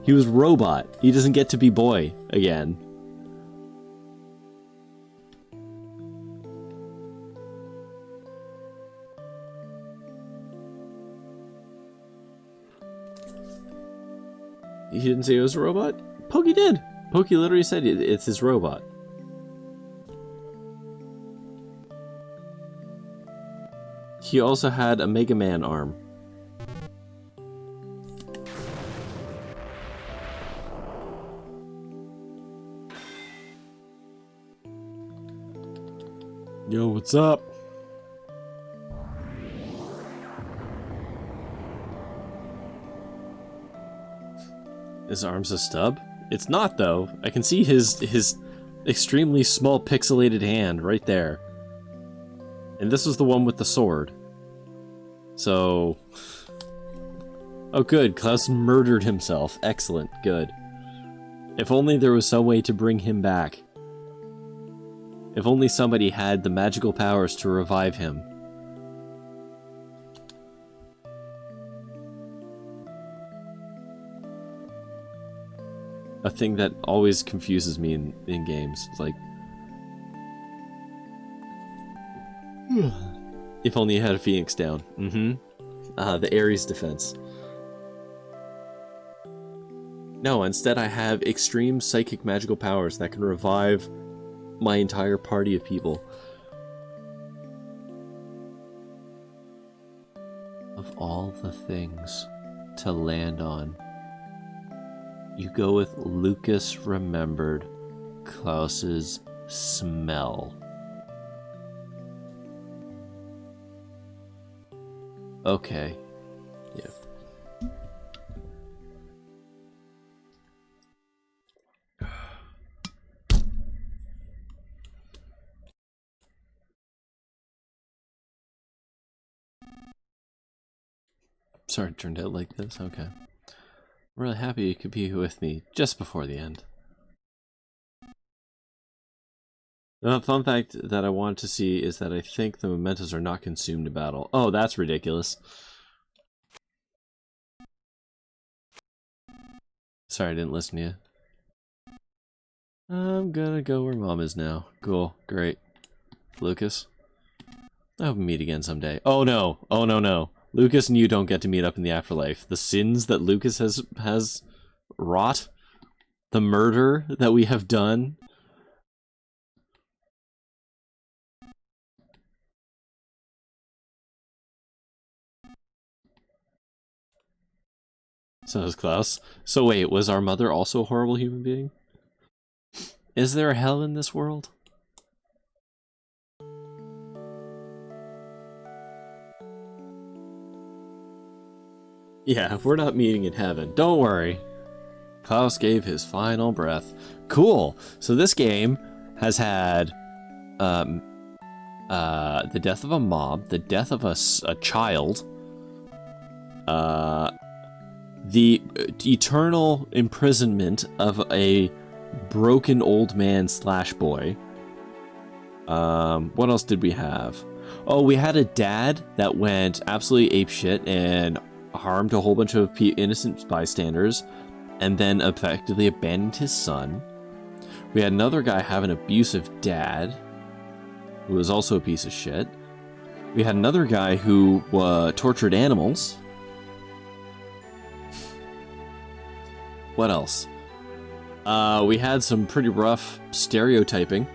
He was robot. He doesn't get to be boy again. He didn't say it was a robot? Pokey did. Pokey literally said it's his robot. He also had a Mega Man arm. Yo, what's up? His arm's a stub? It's not, though. I can see his extremely small pixelated hand right there. And this was the one with the sword. So... Oh good, Klaus murdered himself. Excellent, good. If only there was some way to bring him back. If only somebody had the magical powers to revive him. A thing that always confuses me in games. It's like... If only you had a Phoenix down. The Ares defense. No, instead I have extreme psychic magical powers that can revive my entire party of people. Of all the things to land on, you go with Lucas remembered Klaus's smell. Okay. Yeah. Sorry it turned out like this. Okay. I'm really happy you could be with me just before the end. The fun fact that I wanted to see is that I think the mementos are not consumed in battle. Oh, that's ridiculous. Sorry, I didn't listen to you. I'm gonna go where Mom is now. Cool, great. Lucas? I hope we meet again someday. Oh no, oh no, no. Lucas and you don't get to meet up in the afterlife. The sins that Lucas has wrought, the murder that we have done. Says Klaus. So wait, was our mother also a horrible human being? Is there a hell in this world? Yeah, we're not meeting in heaven. Don't worry. Klaus gave his final breath. Cool. So this game has had the death of a mob, the death of a child, the eternal imprisonment of a broken old man / boy. What else did we have? Oh, we had a dad that went absolutely apeshit and harmed a whole bunch of innocent bystanders, and then effectively abandoned his son. We had another guy have an abusive dad, who was also a piece of shit. We had another guy who tortured animals. What else? We had some pretty rough stereotyping.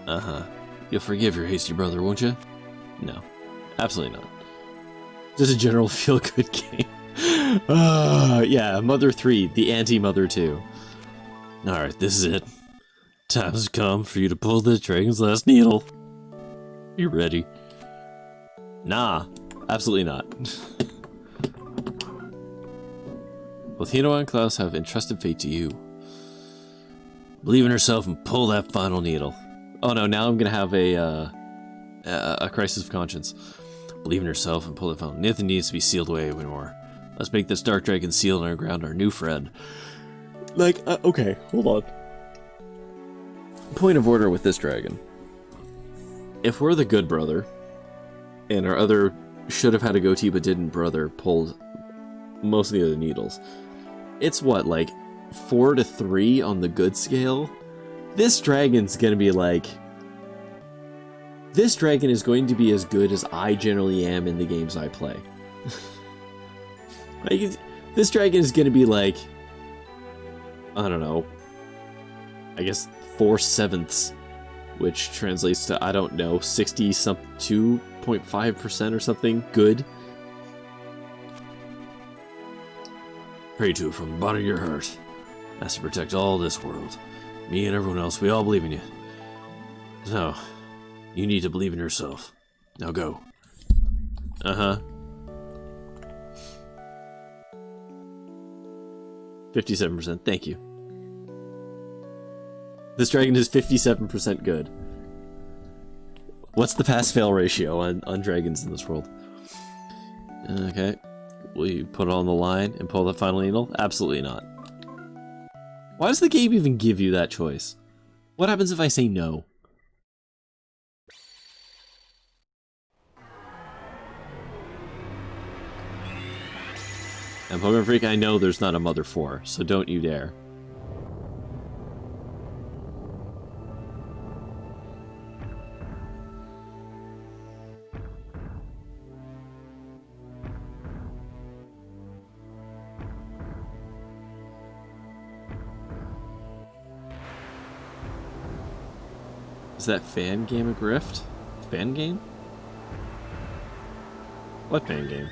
Uh-huh. You'll forgive your hasty brother, won't you? No. Absolutely not. Just a general feel-good game. Yeah, Mother 3, the anti-Mother 2. Alright, this is it. Time has come for you to pull the dragon's last needle. You ready? Nah, absolutely not. Both Hino and Klaus have entrusted fate to you. Believe in yourself and pull that final needle. Oh no, now I'm gonna have a crisis of conscience. Believe in yourself and pull the final. Nothing needs to be sealed away anymore. Let's make this dark dragon seal underground our new friend. Like, okay, hold on. Point of order with this dragon. If we're the good brother, and our other should have had a goatee but didn't brother pulled most of the other needles, it's what, like 4 to 3 on the good scale? This dragon's gonna be like... This dragon is going to be as good as I generally am in the games I play. Like, this dragon is gonna be like... I don't know. I guess 4/7, which translates to, I don't know, 2.5% or something good. Pray to it from the bottom of your heart. That's to protect all this world. Me and everyone else, we all believe in you. So, you need to believe in yourself. Now go. Uh-huh. 57%, thank you. This dragon is 57% good. What's the pass-fail ratio on dragons in this world? Okay. Will you put it on the line and pull the final needle? Absolutely not. Why does the game even give you that choice? What happens if I say no? And Pokemon Freak, I know there's not a Mother 4, so don't you dare. Is that fan game a grift? Fan game? What fan game?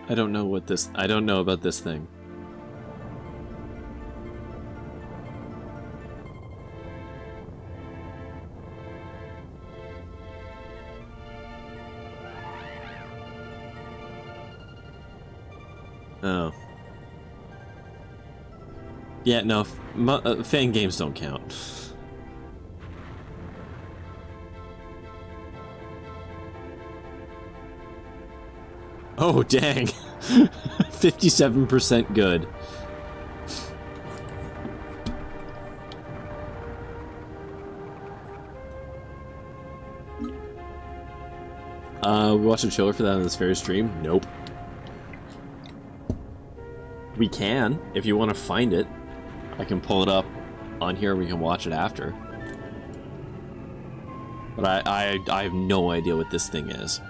I don't know what this... I don't know about this thing. Oh. Yeah, no, fan games don't count. Oh, dang. 57% good. We watched a trailer for that on this very stream. Nope. We can, if you want to find it. I can pull it up on here. We can watch it after. But I have no idea what this thing is.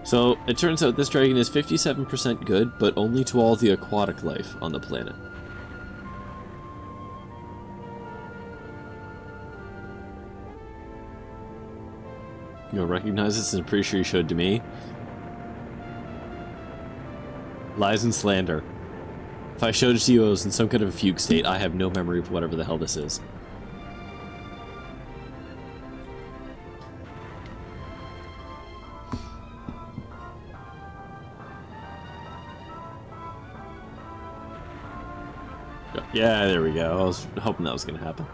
So, it turns out this dragon is 57% good, but only to all the aquatic life on the planet. You don't recognize this, and I'm pretty sure you showed it to me. Lies and slander. If I showed it to you, I was in some kind of a fugue state. I have no memory of whatever the hell this is. Yeah, there we go. I was hoping that was going to happen.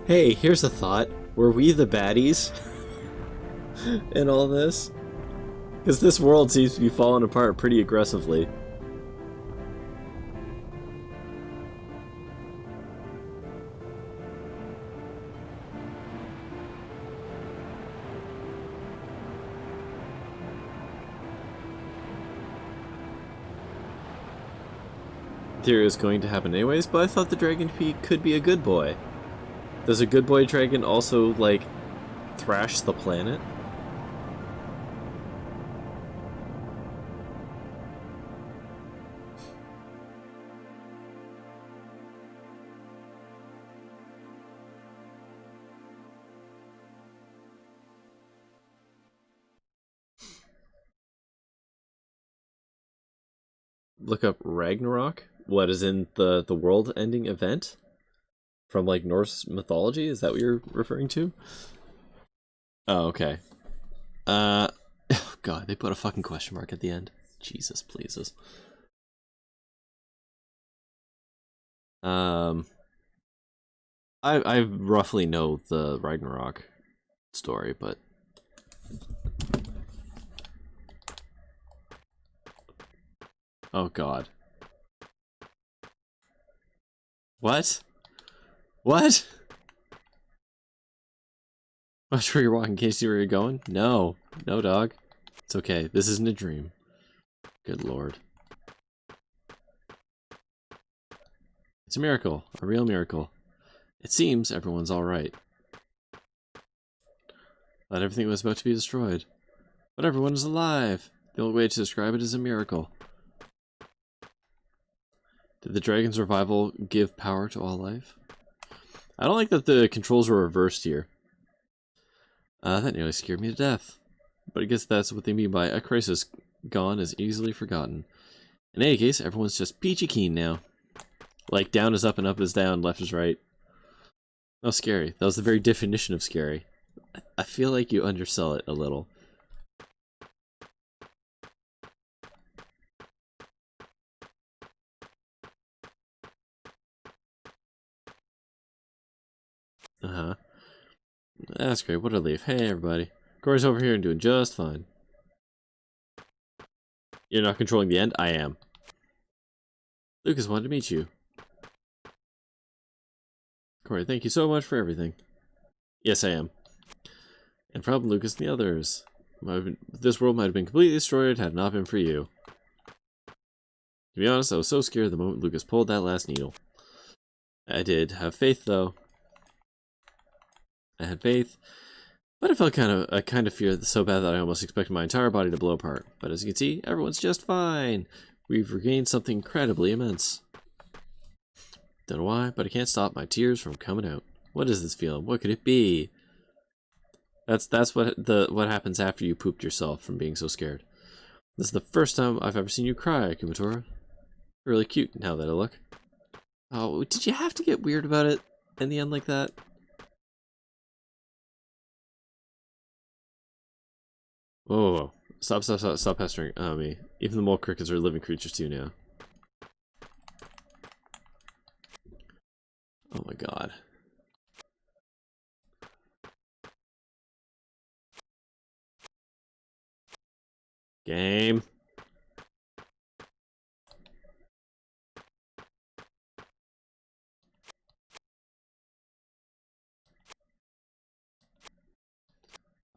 Hey, here's a thought. Were we the baddies in all this? Because this world seems to be falling apart pretty aggressively. Theory was going to happen anyways, but I thought the dragon could be a good boy. Does a good boy dragon also, like, thrash the planet? Look up Ragnarok. What is in the world-ending event from like Norse mythology? Is that what you're referring to? Oh, okay. Oh God, they put a fucking question mark at the end. Jesus, pleases. I roughly know the Ragnarok story, but oh God. What? What? Watch where you're walking, can't you see where you're going? No. No, dog. It's okay. This isn't a dream. Good Lord. It's a miracle. A real miracle. It seems everyone's alright. Thought everything was about to be destroyed. But everyone is alive. The only way to describe it is a miracle. Did the dragon's revival give power to all life? I don't like that the controls were reversed here. That nearly scared me to death. But I guess that's what they mean by a crisis gone is easily forgotten. In any case, everyone's just peachy keen now. Like, down is up and up is down, left is right. Oh, scary. That was the very definition of scary. I feel like you undersell it a little. Uh-huh. That's great. What a relief. Hey, everybody. Corey's over here and doing just fine. You're not controlling the end? I am. Lucas wanted to meet you. Corey, thank you so much for everything. Yes, I am. And from Lucas and the others. This world might have been completely destroyed had it not been for you. To be honest, I was so scared the moment Lucas pulled that last needle. I did have faith, though. I had faith, but I felt kind of fear so bad that I almost expected my entire body to blow apart. But as you can see, everyone's just fine. We've regained something incredibly immense. Don't know why, but I can't stop my tears from coming out. What is this feeling? What could it be? That's what happens after you pooped yourself from being so scared. This is the first time I've ever seen you cry, Kumatora. You're really cute now that I look. Oh, did you have to get weird about it in the end like that? Whoa. Stop pestering me. Even the mole crickets are living creatures too now. Oh my God. Game.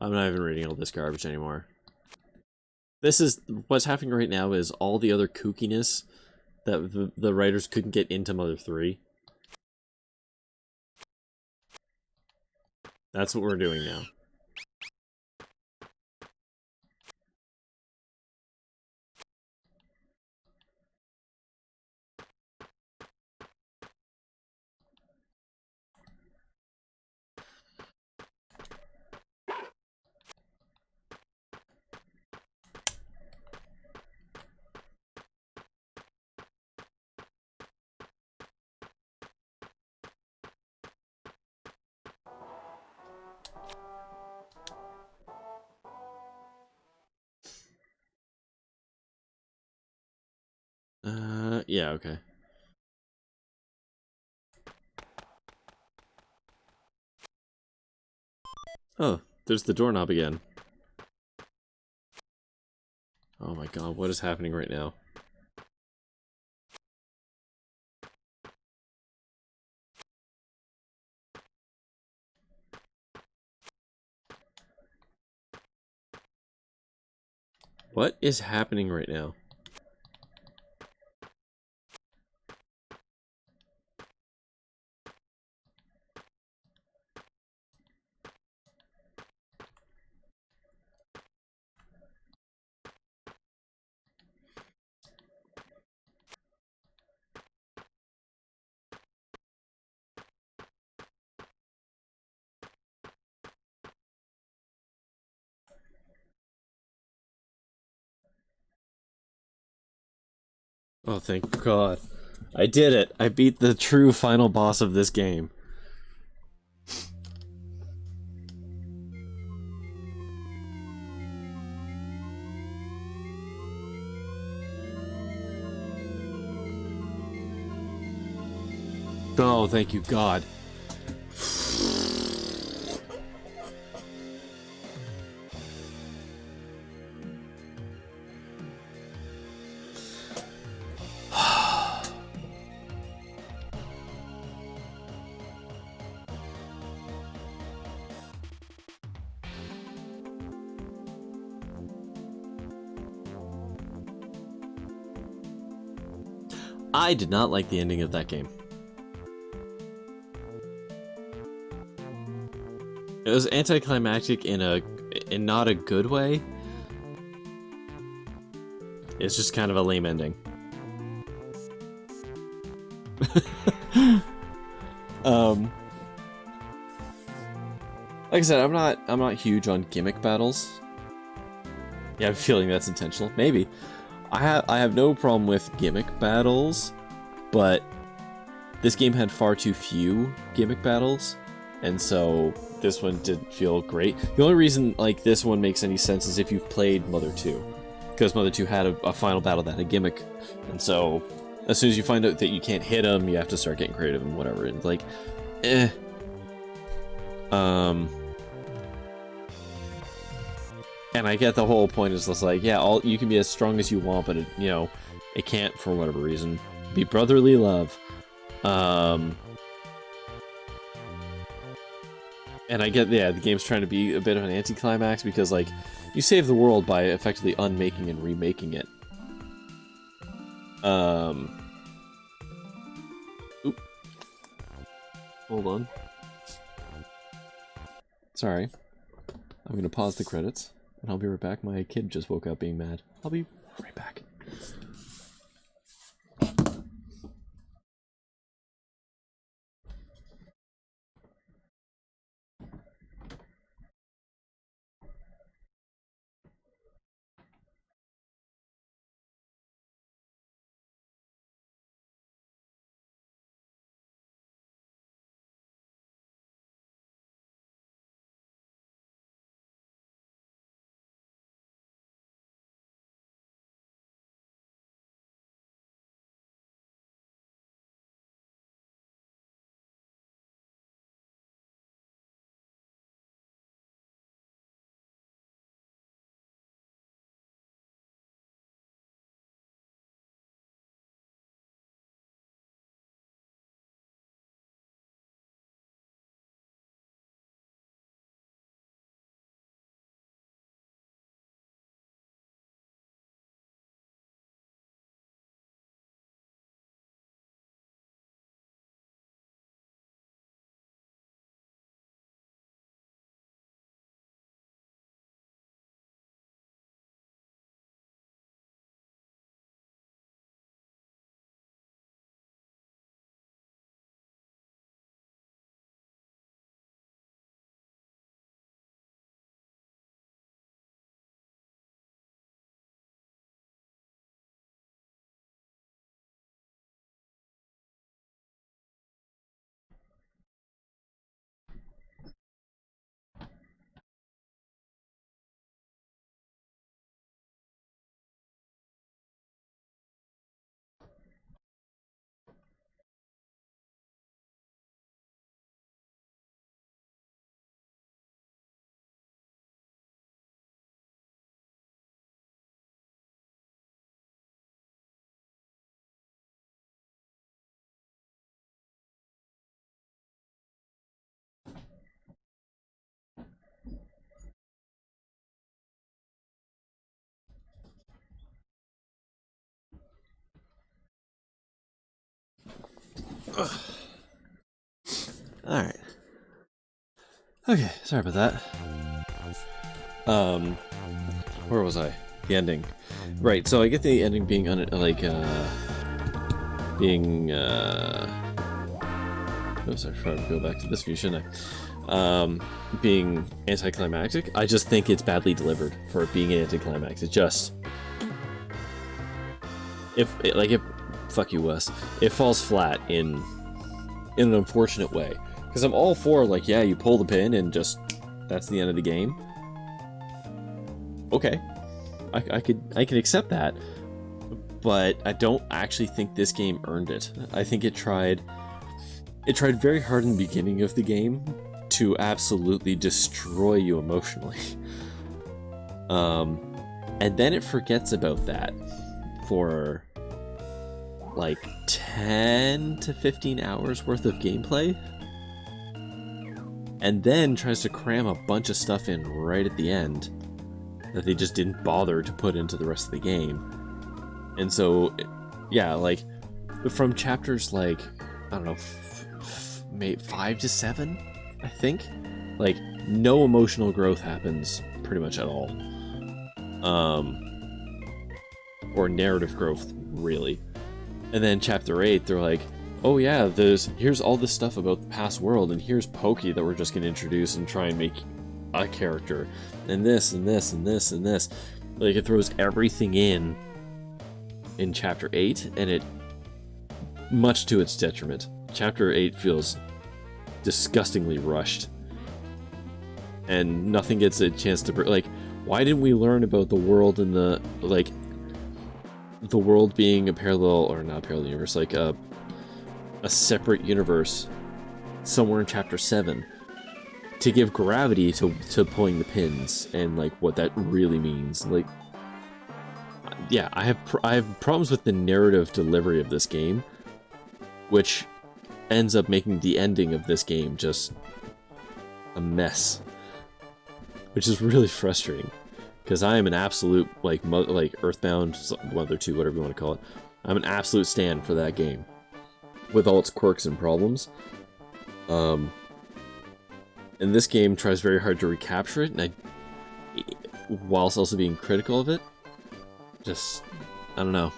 I'm not even reading all this garbage anymore. This is what's happening right now is all the other kookiness that the writers couldn't get into Mother 3. That's what we're doing now. Yeah, okay. Oh, there's the doorknob again. Oh my god, what is happening right now? What is happening right now? Oh, thank god. I did it! I beat the true final boss of this game. Oh, thank you, God. I did not like the ending of that game. It was anticlimactic in not a good way. It's just kind of a lame ending. um like I said, I'm not huge on gimmick battles. Yeah, I'm feeling that's intentional. Maybe. I have no problem with gimmick battles, but this game had far too few gimmick battles, and so this one didn't feel great. The only reason like this one makes any sense is if you've played Mother 2, because Mother 2 had a final battle that had a gimmick, and so as soon as you find out that you can't hit them, you have to start getting creative and whatever. And like, and I get the whole point is just like, yeah, you can be as strong as you want, but it can't for whatever reason be brotherly love. And I get, yeah, the game's trying to be a bit of an anticlimax because, like, you save the world by effectively unmaking and remaking it. Oop. Hold on. Sorry. I'm gonna pause the credits, and I'll be right back. My kid just woke up being mad. I'll be right back. Alright. Okay, sorry about that. Where was I? The ending. Right, so I get the ending being oh, sorry, trying to go back to this view, shouldn't I? Being anticlimactic. I just think it's badly delivered for it being anticlimactic. It just... fuck you, Wes. It falls flat in an unfortunate way. Because I'm all for, like, yeah, you pull the pin and just... that's the end of the game. Okay. I can accept that. But I don't actually think this game earned it. I think it tried very hard in the beginning of the game to absolutely destroy you emotionally. And then it forgets about that for like 10 to 15 hours worth of gameplay, and then tries to cram a bunch of stuff in right at the end that they just didn't bother to put into the rest of the game. And so, yeah, like, from chapters like, I don't know, maybe 5 to 7, I think, like, no emotional growth happens pretty much at all. Or narrative growth, really. And then chapter 8, they're like, oh yeah, here's all this stuff about the past world, and here's Pokey that we're just going to introduce and try and make a character, and this, and this, and this, and this. Like, it throws everything in chapter 8, and it, much to its detriment. Chapter 8 feels disgustingly rushed, and nothing gets a chance to, like, why didn't we learn about the world and the world being a parallel, or not a parallel universe, like a separate universe somewhere in chapter 7 to give gravity to pulling the pins and like what that really means. Like, yeah, I have problems with the narrative delivery of this game, which ends up making the ending of this game just a mess, which is really frustrating. Because I am an absolute, like Earthbound, Mother 2, whatever you want to call it. I'm an absolute stan for that game, with all its quirks and problems. And this game tries very hard to recapture it, and whilst also being critical of it. Just, I don't know.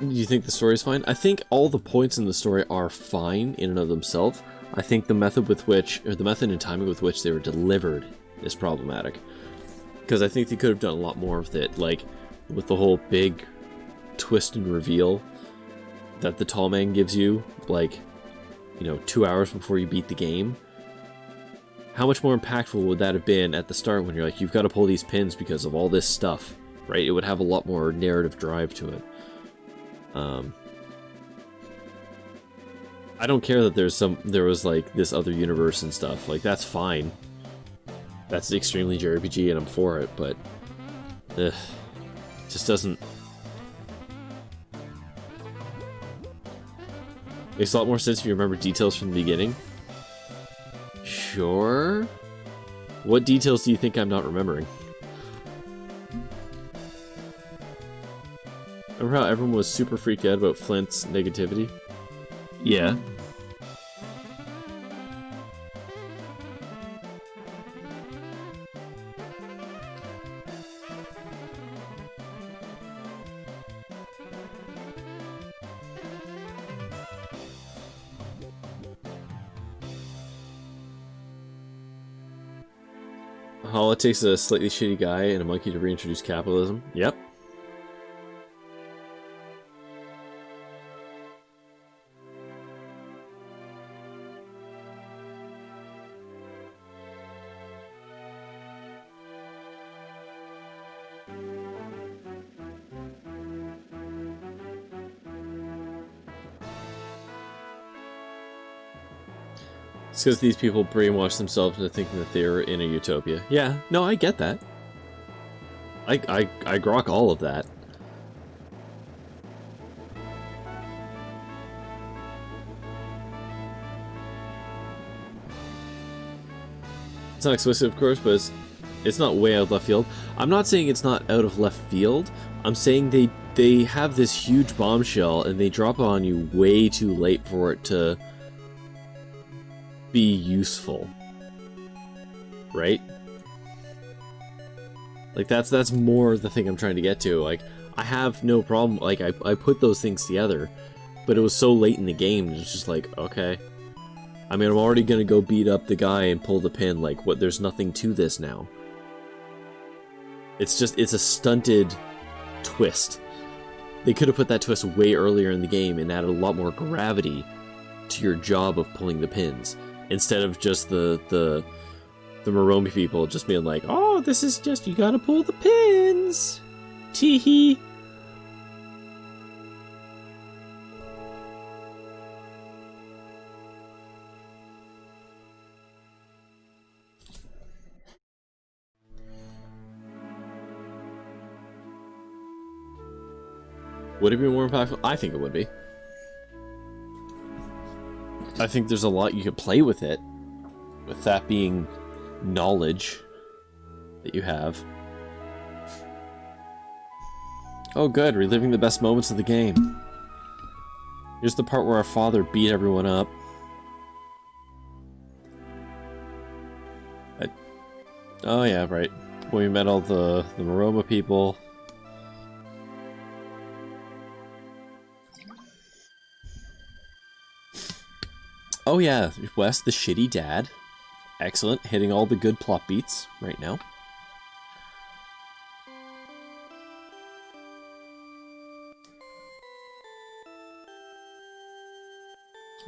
You think the story's fine? I think all the points in the story are fine in and of themselves. I think the method and timing with which they were delivered is problematic. Because I think they could have done a lot more with it, like with the whole big twist and reveal that the tall man gives you, like, 2 hours before you beat the game. How much more impactful would that have been at the start when you're like, you've got to pull these pins because of all this stuff, right? It would have a lot more narrative drive to it. I don't care that there was like this other universe and stuff. Like, that's fine. That's extremely JRPG and I'm for it, but it just doesn't. Makes a lot more sense if you remember details from the beginning. Sure. What details do you think I'm not remembering? Remember how everyone was super freaked out about Flint's negativity? Yeah. All it takes is a slightly shitty guy and a monkey to reintroduce capitalism. Yep. It's because these people brainwash themselves into thinking that they're in a utopia. Yeah, no, I get that. I grok all of that. It's not explicit, of course, but it's not way out of left field. I'm not saying it's not out of left field. I'm saying they they have this huge bombshell and they drop it on you way too late for it to be useful. Right? Like, that's more the thing I'm trying to get to. Like, I have no problem, like, I put those things together, but it was so late in the game, it's just like, okay. I mean, I'm already gonna go beat up the guy and pull the pin, like, what, there's nothing to this now. It's just, it's a stunted twist. They could have put that twist way earlier in the game and added a lot more gravity to your job of pulling the pins, instead of just the Moroni people just being like, oh, this is just, you gotta pull the pins! Teehee! Would it be more impactful? I think it would be. I think there's a lot you could play with it, with that being knowledge that you have. Oh good, reliving the best moments of the game. Here's the part where our father beat everyone up. Oh yeah, right. When we met all the Moroma people. Oh yeah, Wes, the shitty dad. Excellent, hitting all the good plot beats right now.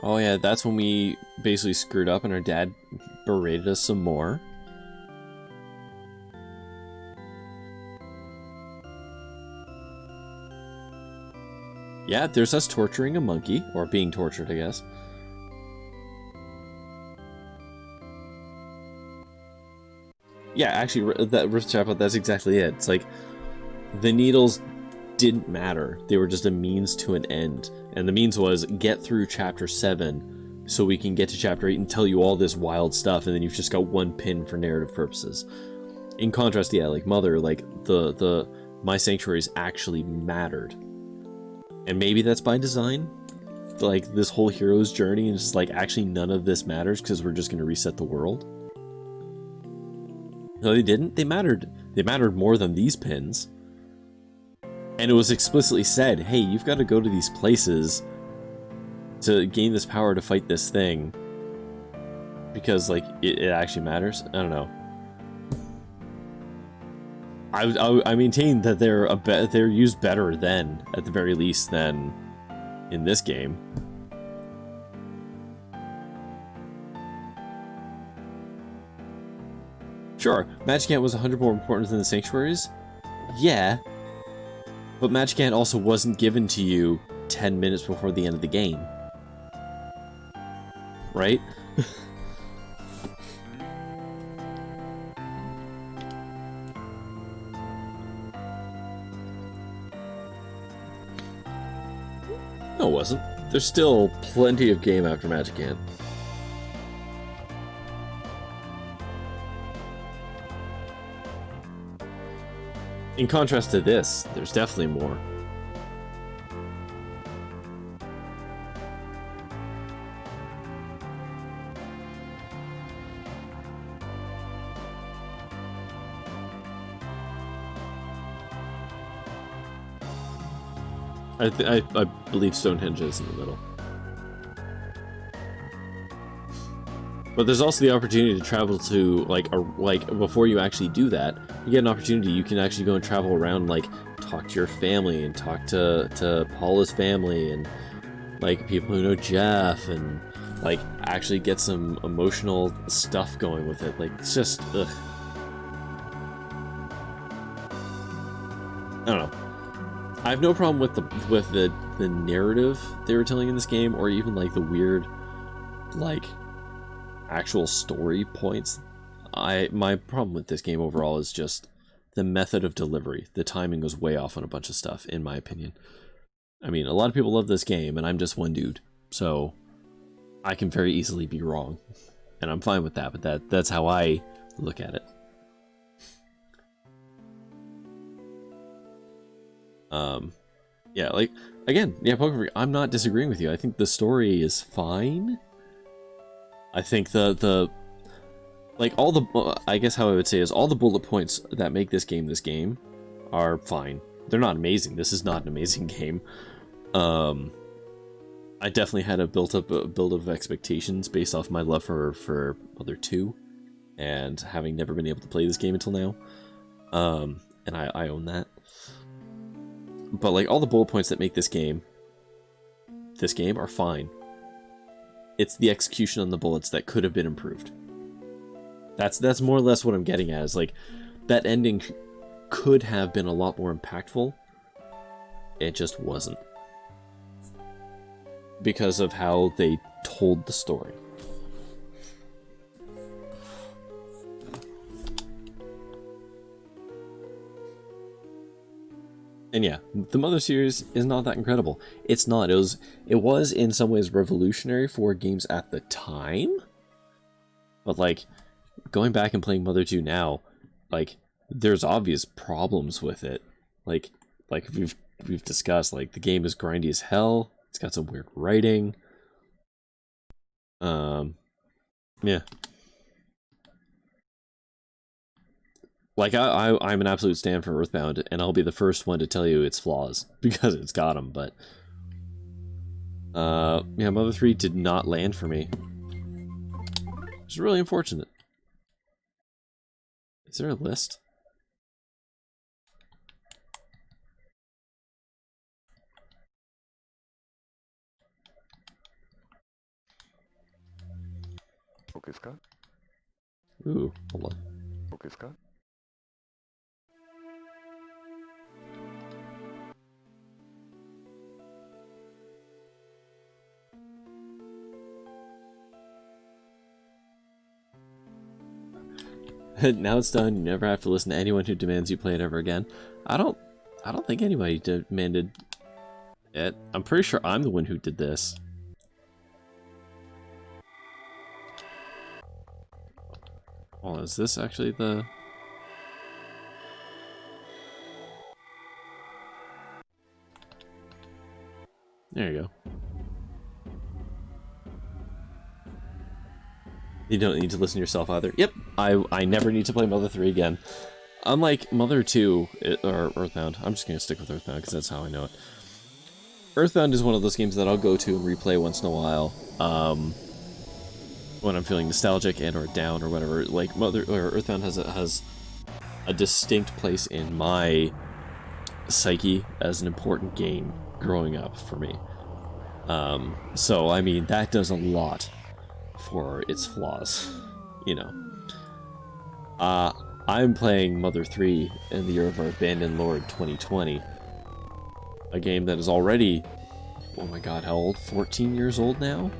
Oh yeah, that's when we basically screwed up and our dad berated us some more. Yeah, there's us torturing a monkey, or being tortured, I guess. Yeah, actually, that's exactly it. It's like, the needles didn't matter. They were just a means to an end. And the means was, get through Chapter 7, so we can get to Chapter 8 and tell you all this wild stuff, and then you've just got one pin for narrative purposes. In contrast, yeah, like Mother, like, the My Sanctuaries actually mattered. And maybe that's by design? Like, this whole hero's journey, and just like, actually none of this matters, because we're just going to reset the world? No, they didn't. They mattered. They mattered more than these pins. And it was explicitly said, hey, you've got to go to these places to gain this power to fight this thing. Because, like, it actually matters. I don't know. I maintain that they're used better then, at the very least, than in this game. Sure, Magic Ant was 100 more important than the Sanctuaries? Yeah. But Magic Ant also wasn't given to you 10 minutes before the end of the game. Right? No, it wasn't. There's still plenty of game after Magic Ant. In contrast to this, there's definitely more. I believe Stonehenge is in the middle. But there's also the opportunity to travel to, like, before you actually do that, you get an opportunity, you can actually go and travel around, like, talk to your family, and talk to Paula's family, and, like, people who know Jeff, and, like, actually get some emotional stuff going with it. Like, it's just, ugh. I don't know. I have no problem with the narrative they were telling in this game, or even, like, the weird, like, actual story points. My problem with this game overall is just the method of delivery. The timing was way off on a bunch of stuff, in my opinion. I mean, a lot of people love this game, and I'm just one dude, so I can very easily be wrong, and I'm fine with that. But that's how I look at it. Yeah, like, again, yeah, Pokemon Freak, I'm not disagreeing with you. I think the story is fine. I think like, all the, I guess how I would say is, all the bullet points that make this game are fine. They're not amazing. This is not an amazing game. I definitely had a build of expectations based off my love for Mother 2, and having never been able to play this game until now. And I own that. But like, all the bullet points that make this game are fine. It's the execution on the bullets that could have been improved. That's more or less what I'm getting at, is like, that ending could have been a lot more impactful. It just wasn't. Because of how they told the story. And yeah, the Mother series is not that incredible. It's not. It was in some ways revolutionary for games at the time. But like, going back and playing Mother 2 now, like, there's obvious problems with it. Like we've discussed, like, the game is grindy as hell. It's got some weird writing. Yeah. Like, I'm an absolute stan for Earthbound, and I'll be the first one to tell you its flaws, because it's got them, but... yeah, Mother 3 did not land for me. It's really unfortunate. Is there a list? Ooh, hold on. Now it's done. You never have to listen to anyone who demands you play it ever again. I don't think anybody demanded it. I'm pretty sure I'm the one who did this. Oh, is this actually the... There you go. You don't need to listen to yourself either. Yep, I never need to play Mother 3 again. Unlike Mother 2, or Earthbound, I'm just going to stick with Earthbound because that's how I know it. Earthbound is one of those games that I'll go to and replay once in a while, when I'm feeling nostalgic and or down or whatever. Like, Earthbound has a distinct place in my psyche as an important game growing up for me. So, I mean, that does a lot for its flaws, you know. I'm playing Mother 3 in the Year of Our Abandoned Lord 2020. A game that is already, oh my god, how old? 14 years old now?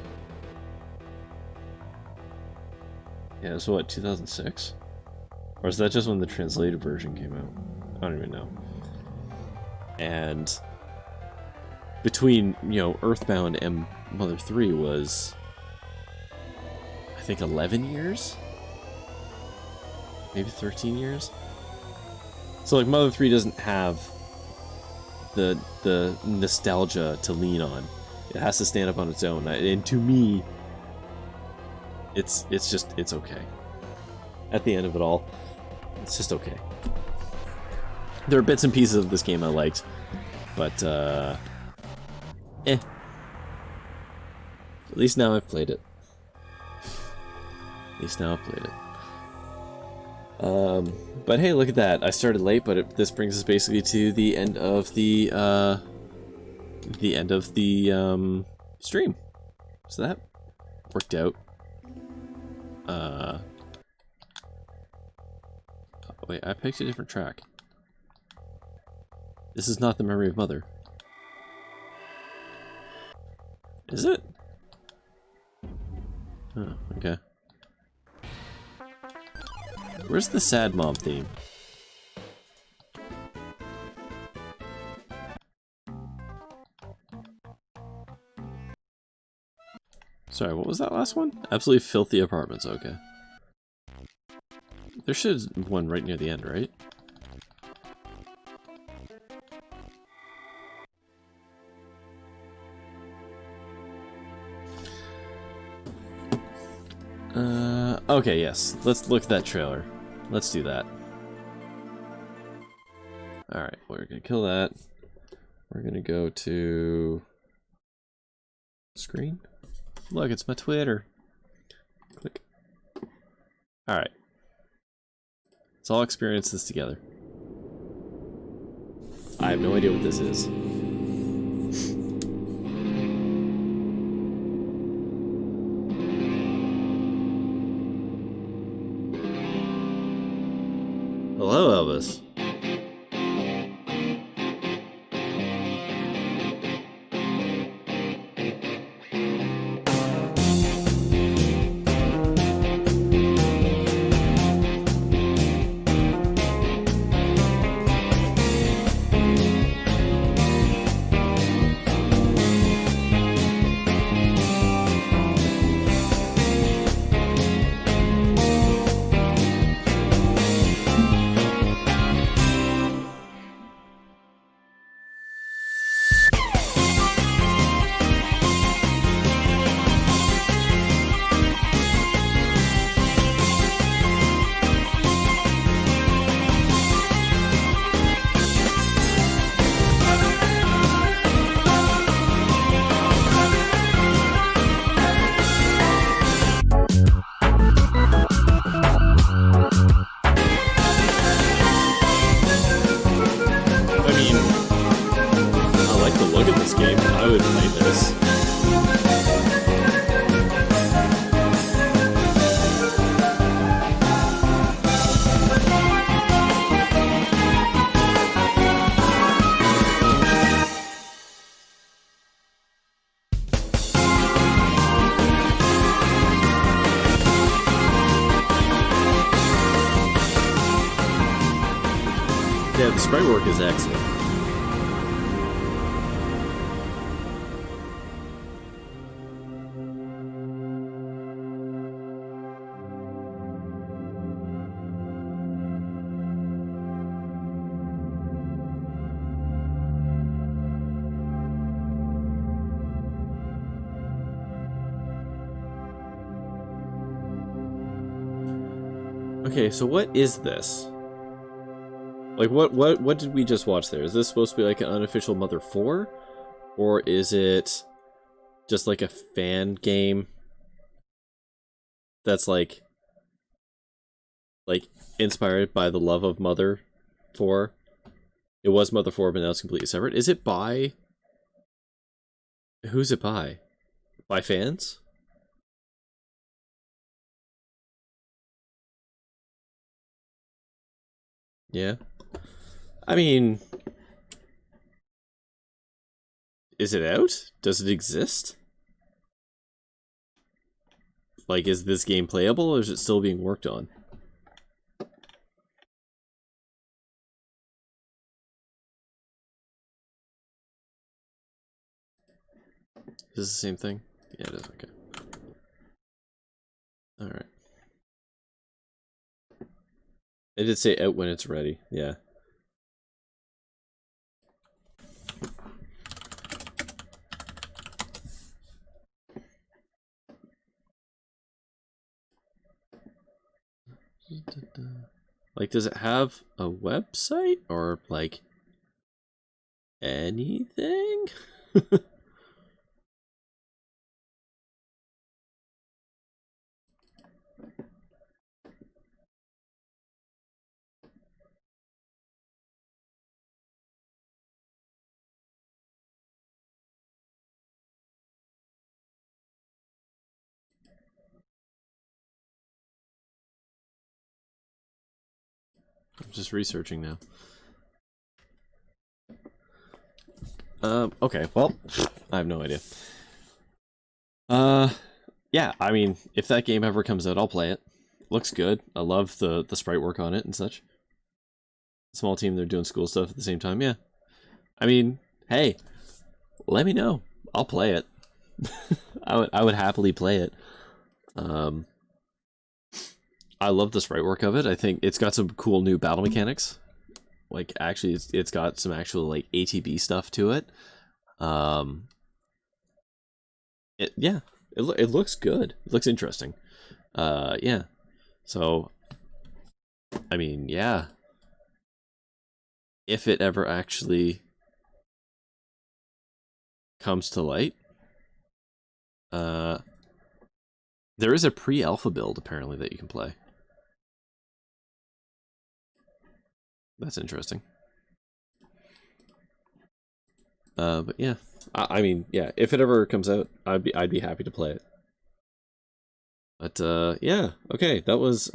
Yeah, so what, 2006? Or is that just when the translated version came out? I don't even know. And between, you know, Earthbound and Mother 3 was, I think, 11 years? Maybe 13 years? So, like, Mother 3 doesn't have the nostalgia to lean on. It has to stand up on its own. And to me, it's okay. At the end of it all, it's just okay. There are bits and pieces of this game I liked, but, At least now I've played it. But hey, look at that. I started late, but this brings us basically to the end of the stream. So that worked out. Wait, I picked a different track. This is not the Memory of Mother. Is it? Oh, okay. Where's the sad mom theme? Sorry, what was that last one? Absolutely Filthy Apartments, okay. There should be one right near the end, right? Okay, yes. Let's look at that trailer. Let's do that. Alright, we're gonna kill that. We're gonna go to... screen? Look, it's my Twitter. Click. Alright. Let's all experience this together. I have no idea what this is. Hello, Elvis. Yeah, the sprite work is excellent. Okay, so what is this? Like, what did we just watch there? Is this supposed to be like an unofficial Mother 4? Or is it just like a fan game that's like inspired by the love of Mother 4? It was Mother 4, but now it's completely separate. Is it by... who's it by? By fans? Yeah. I mean... is it out? Does it exist? Like, is this game playable, or is it still being worked on? Is this the same thing? Yeah, it is. Okay. Alright. It did say out when it's ready. Yeah. Like, does it have a website or like anything? I'm just researching now. Okay, well, I have no idea. Yeah, I mean, if that game ever comes out, I'll play it. Looks good. I love the sprite work on it and such. Small team, they're doing school stuff at the same time, yeah. I mean, hey, let me know. I'll play it. I would happily play it. I love the sprite work of it. I think it's got some cool new battle mechanics. Like, actually, it's got some actual, like, ATB stuff to it. Yeah, it looks good. It looks interesting. Yeah. So, I mean, yeah. If it ever actually comes to light, there is a pre-alpha build apparently that you can play. That's interesting. But yeah, I mean, yeah. If it ever comes out, I'd be happy to play it. But yeah, okay. That was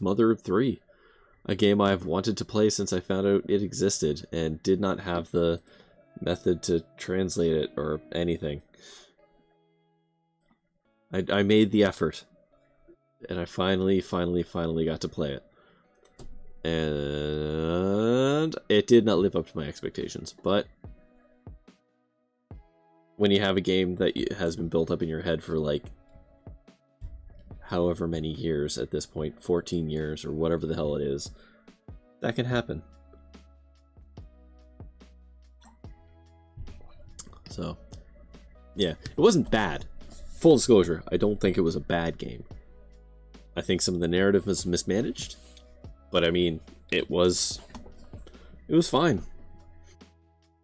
Mother of 3, a game I've wanted to play since I found out it existed and did not have the method to translate it or anything. I made the effort, and I finally got to play it. And it did not live up to my expectations, but when you have a game that has been built up in your head for like however many years at this point, 14 years or whatever the hell it is, that can happen. So, yeah, it wasn't bad. Full disclosure, I don't think it was a bad game. I think some of the narrative was mismanaged, but I mean, it was fine.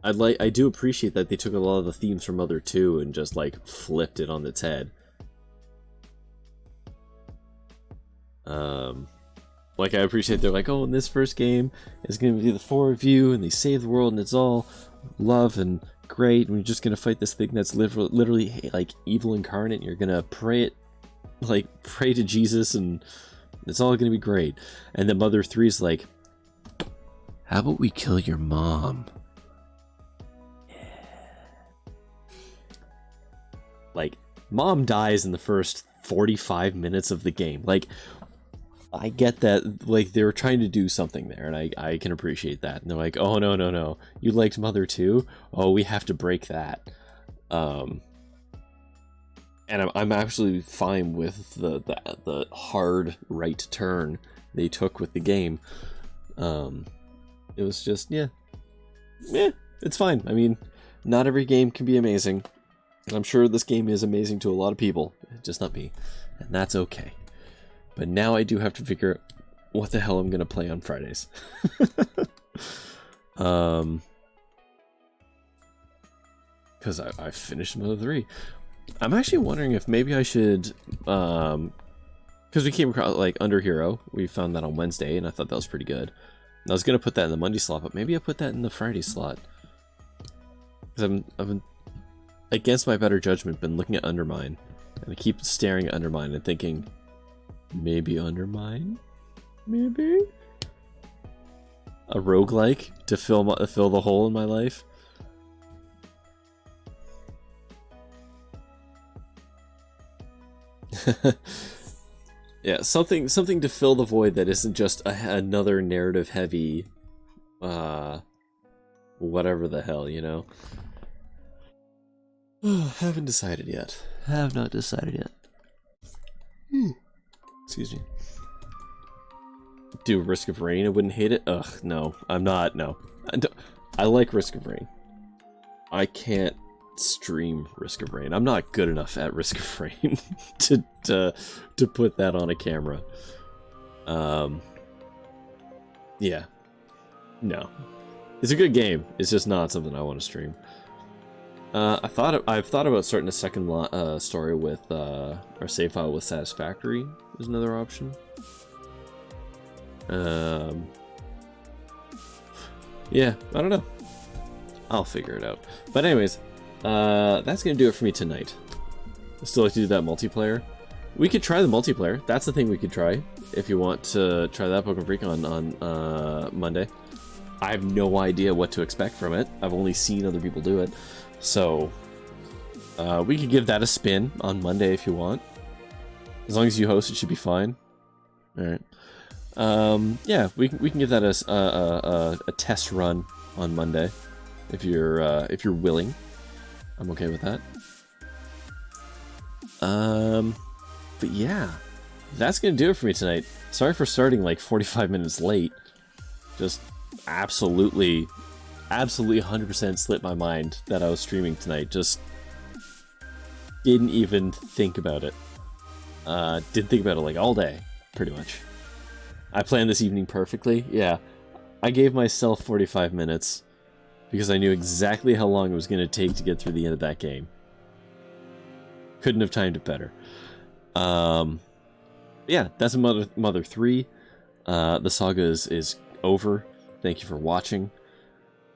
I do appreciate that they took a lot of the themes from Mother 2 and just like flipped it on its head. Like I appreciate they're like, oh, in this first game it's gonna be the 4 of you and they save the world and it's all love and great and we're just gonna fight this thing that's literally like evil incarnate and you're gonna pray to Jesus and it's all gonna be great. And then Mother 3 is like, how about we kill your mom? Like, mom dies in the first 45 minutes of the game. Like, I get that, like, they were trying to do something there, and I can appreciate that. And they're like, oh, no. You liked Mother 2? Oh, we have to break that. And I'm absolutely fine with the hard right turn they took with the game. It was just, yeah, it's fine. I mean, not every game can be amazing. And I'm sure this game is amazing to a lot of people, just not me. And that's okay. But now I do have to figure out what the hell I'm going to play on Fridays. Because I finished Mother 3. I'm actually wondering if maybe I should... Because we came across, like, Under Hero. We found that on Wednesday, and I thought that was pretty good. And I was going to put that in the Monday slot, but maybe I put that in the Friday slot. Because I've been, against my better judgment, been looking at Undermine. And I keep staring at Undermine and thinking... Maybe Undermine? Maybe? A roguelike to fill the hole in my life? Yeah, something to fill the void that isn't just another narrative heavy whatever the hell, you know? Haven't decided yet. Have not decided yet. Excuse me. Do Risk of Rain? I wouldn't hate it. Ugh, no. I'm not. No. I like Risk of Rain. I can't stream Risk of Rain. I'm not good enough at Risk of Rain to put that on a camera. Yeah. No. It's a good game. It's just not something I want to stream. I've thought about starting a second story with or save file with Satisfactory is another option. Yeah, I don't know. I'll figure it out. But anyways, that's gonna do it for me tonight. I still like to do that multiplayer. We could try the multiplayer. That's the thing we could try if you want to try that Pokemon Freak on Monday. I have no idea what to expect from it. I've only seen other people do it. So, we could give that a spin on Monday if you want. As long as you host, it should be fine. Alright. Yeah, we can give that a test run on Monday. If you're willing. I'm okay with that. But yeah. That's gonna do it for me tonight. Sorry for starting like 45 minutes late. Just absolutely 100% slipped my mind that I was streaming tonight. Just didn't even think about it. Didn't think about it like all day, pretty much. I planned this evening perfectly. Yeah, I gave myself 45 minutes because I knew exactly how long it was going to take to get through the end of that game. Couldn't have timed it better. Yeah, that's Mother 3. The saga is over. Thank you for watching.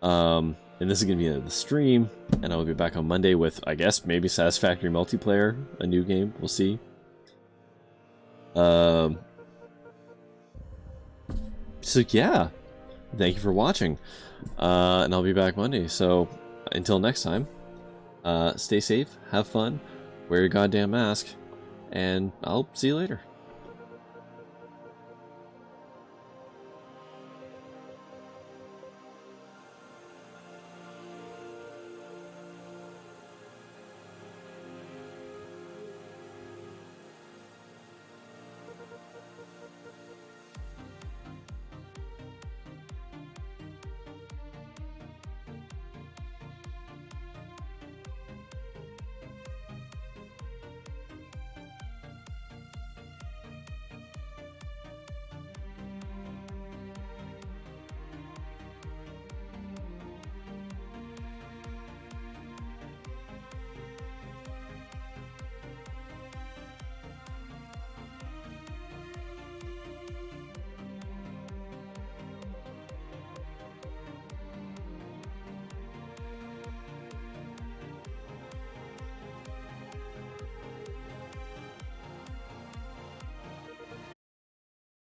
And this is going to be the end of the stream, and I will be back on Monday with, I guess, maybe Satisfactory Multiplayer, a new game. We'll see. So yeah, thank you for watching, and I'll be back Monday. So until next time, stay safe, have fun, wear your goddamn mask, and I'll see you later.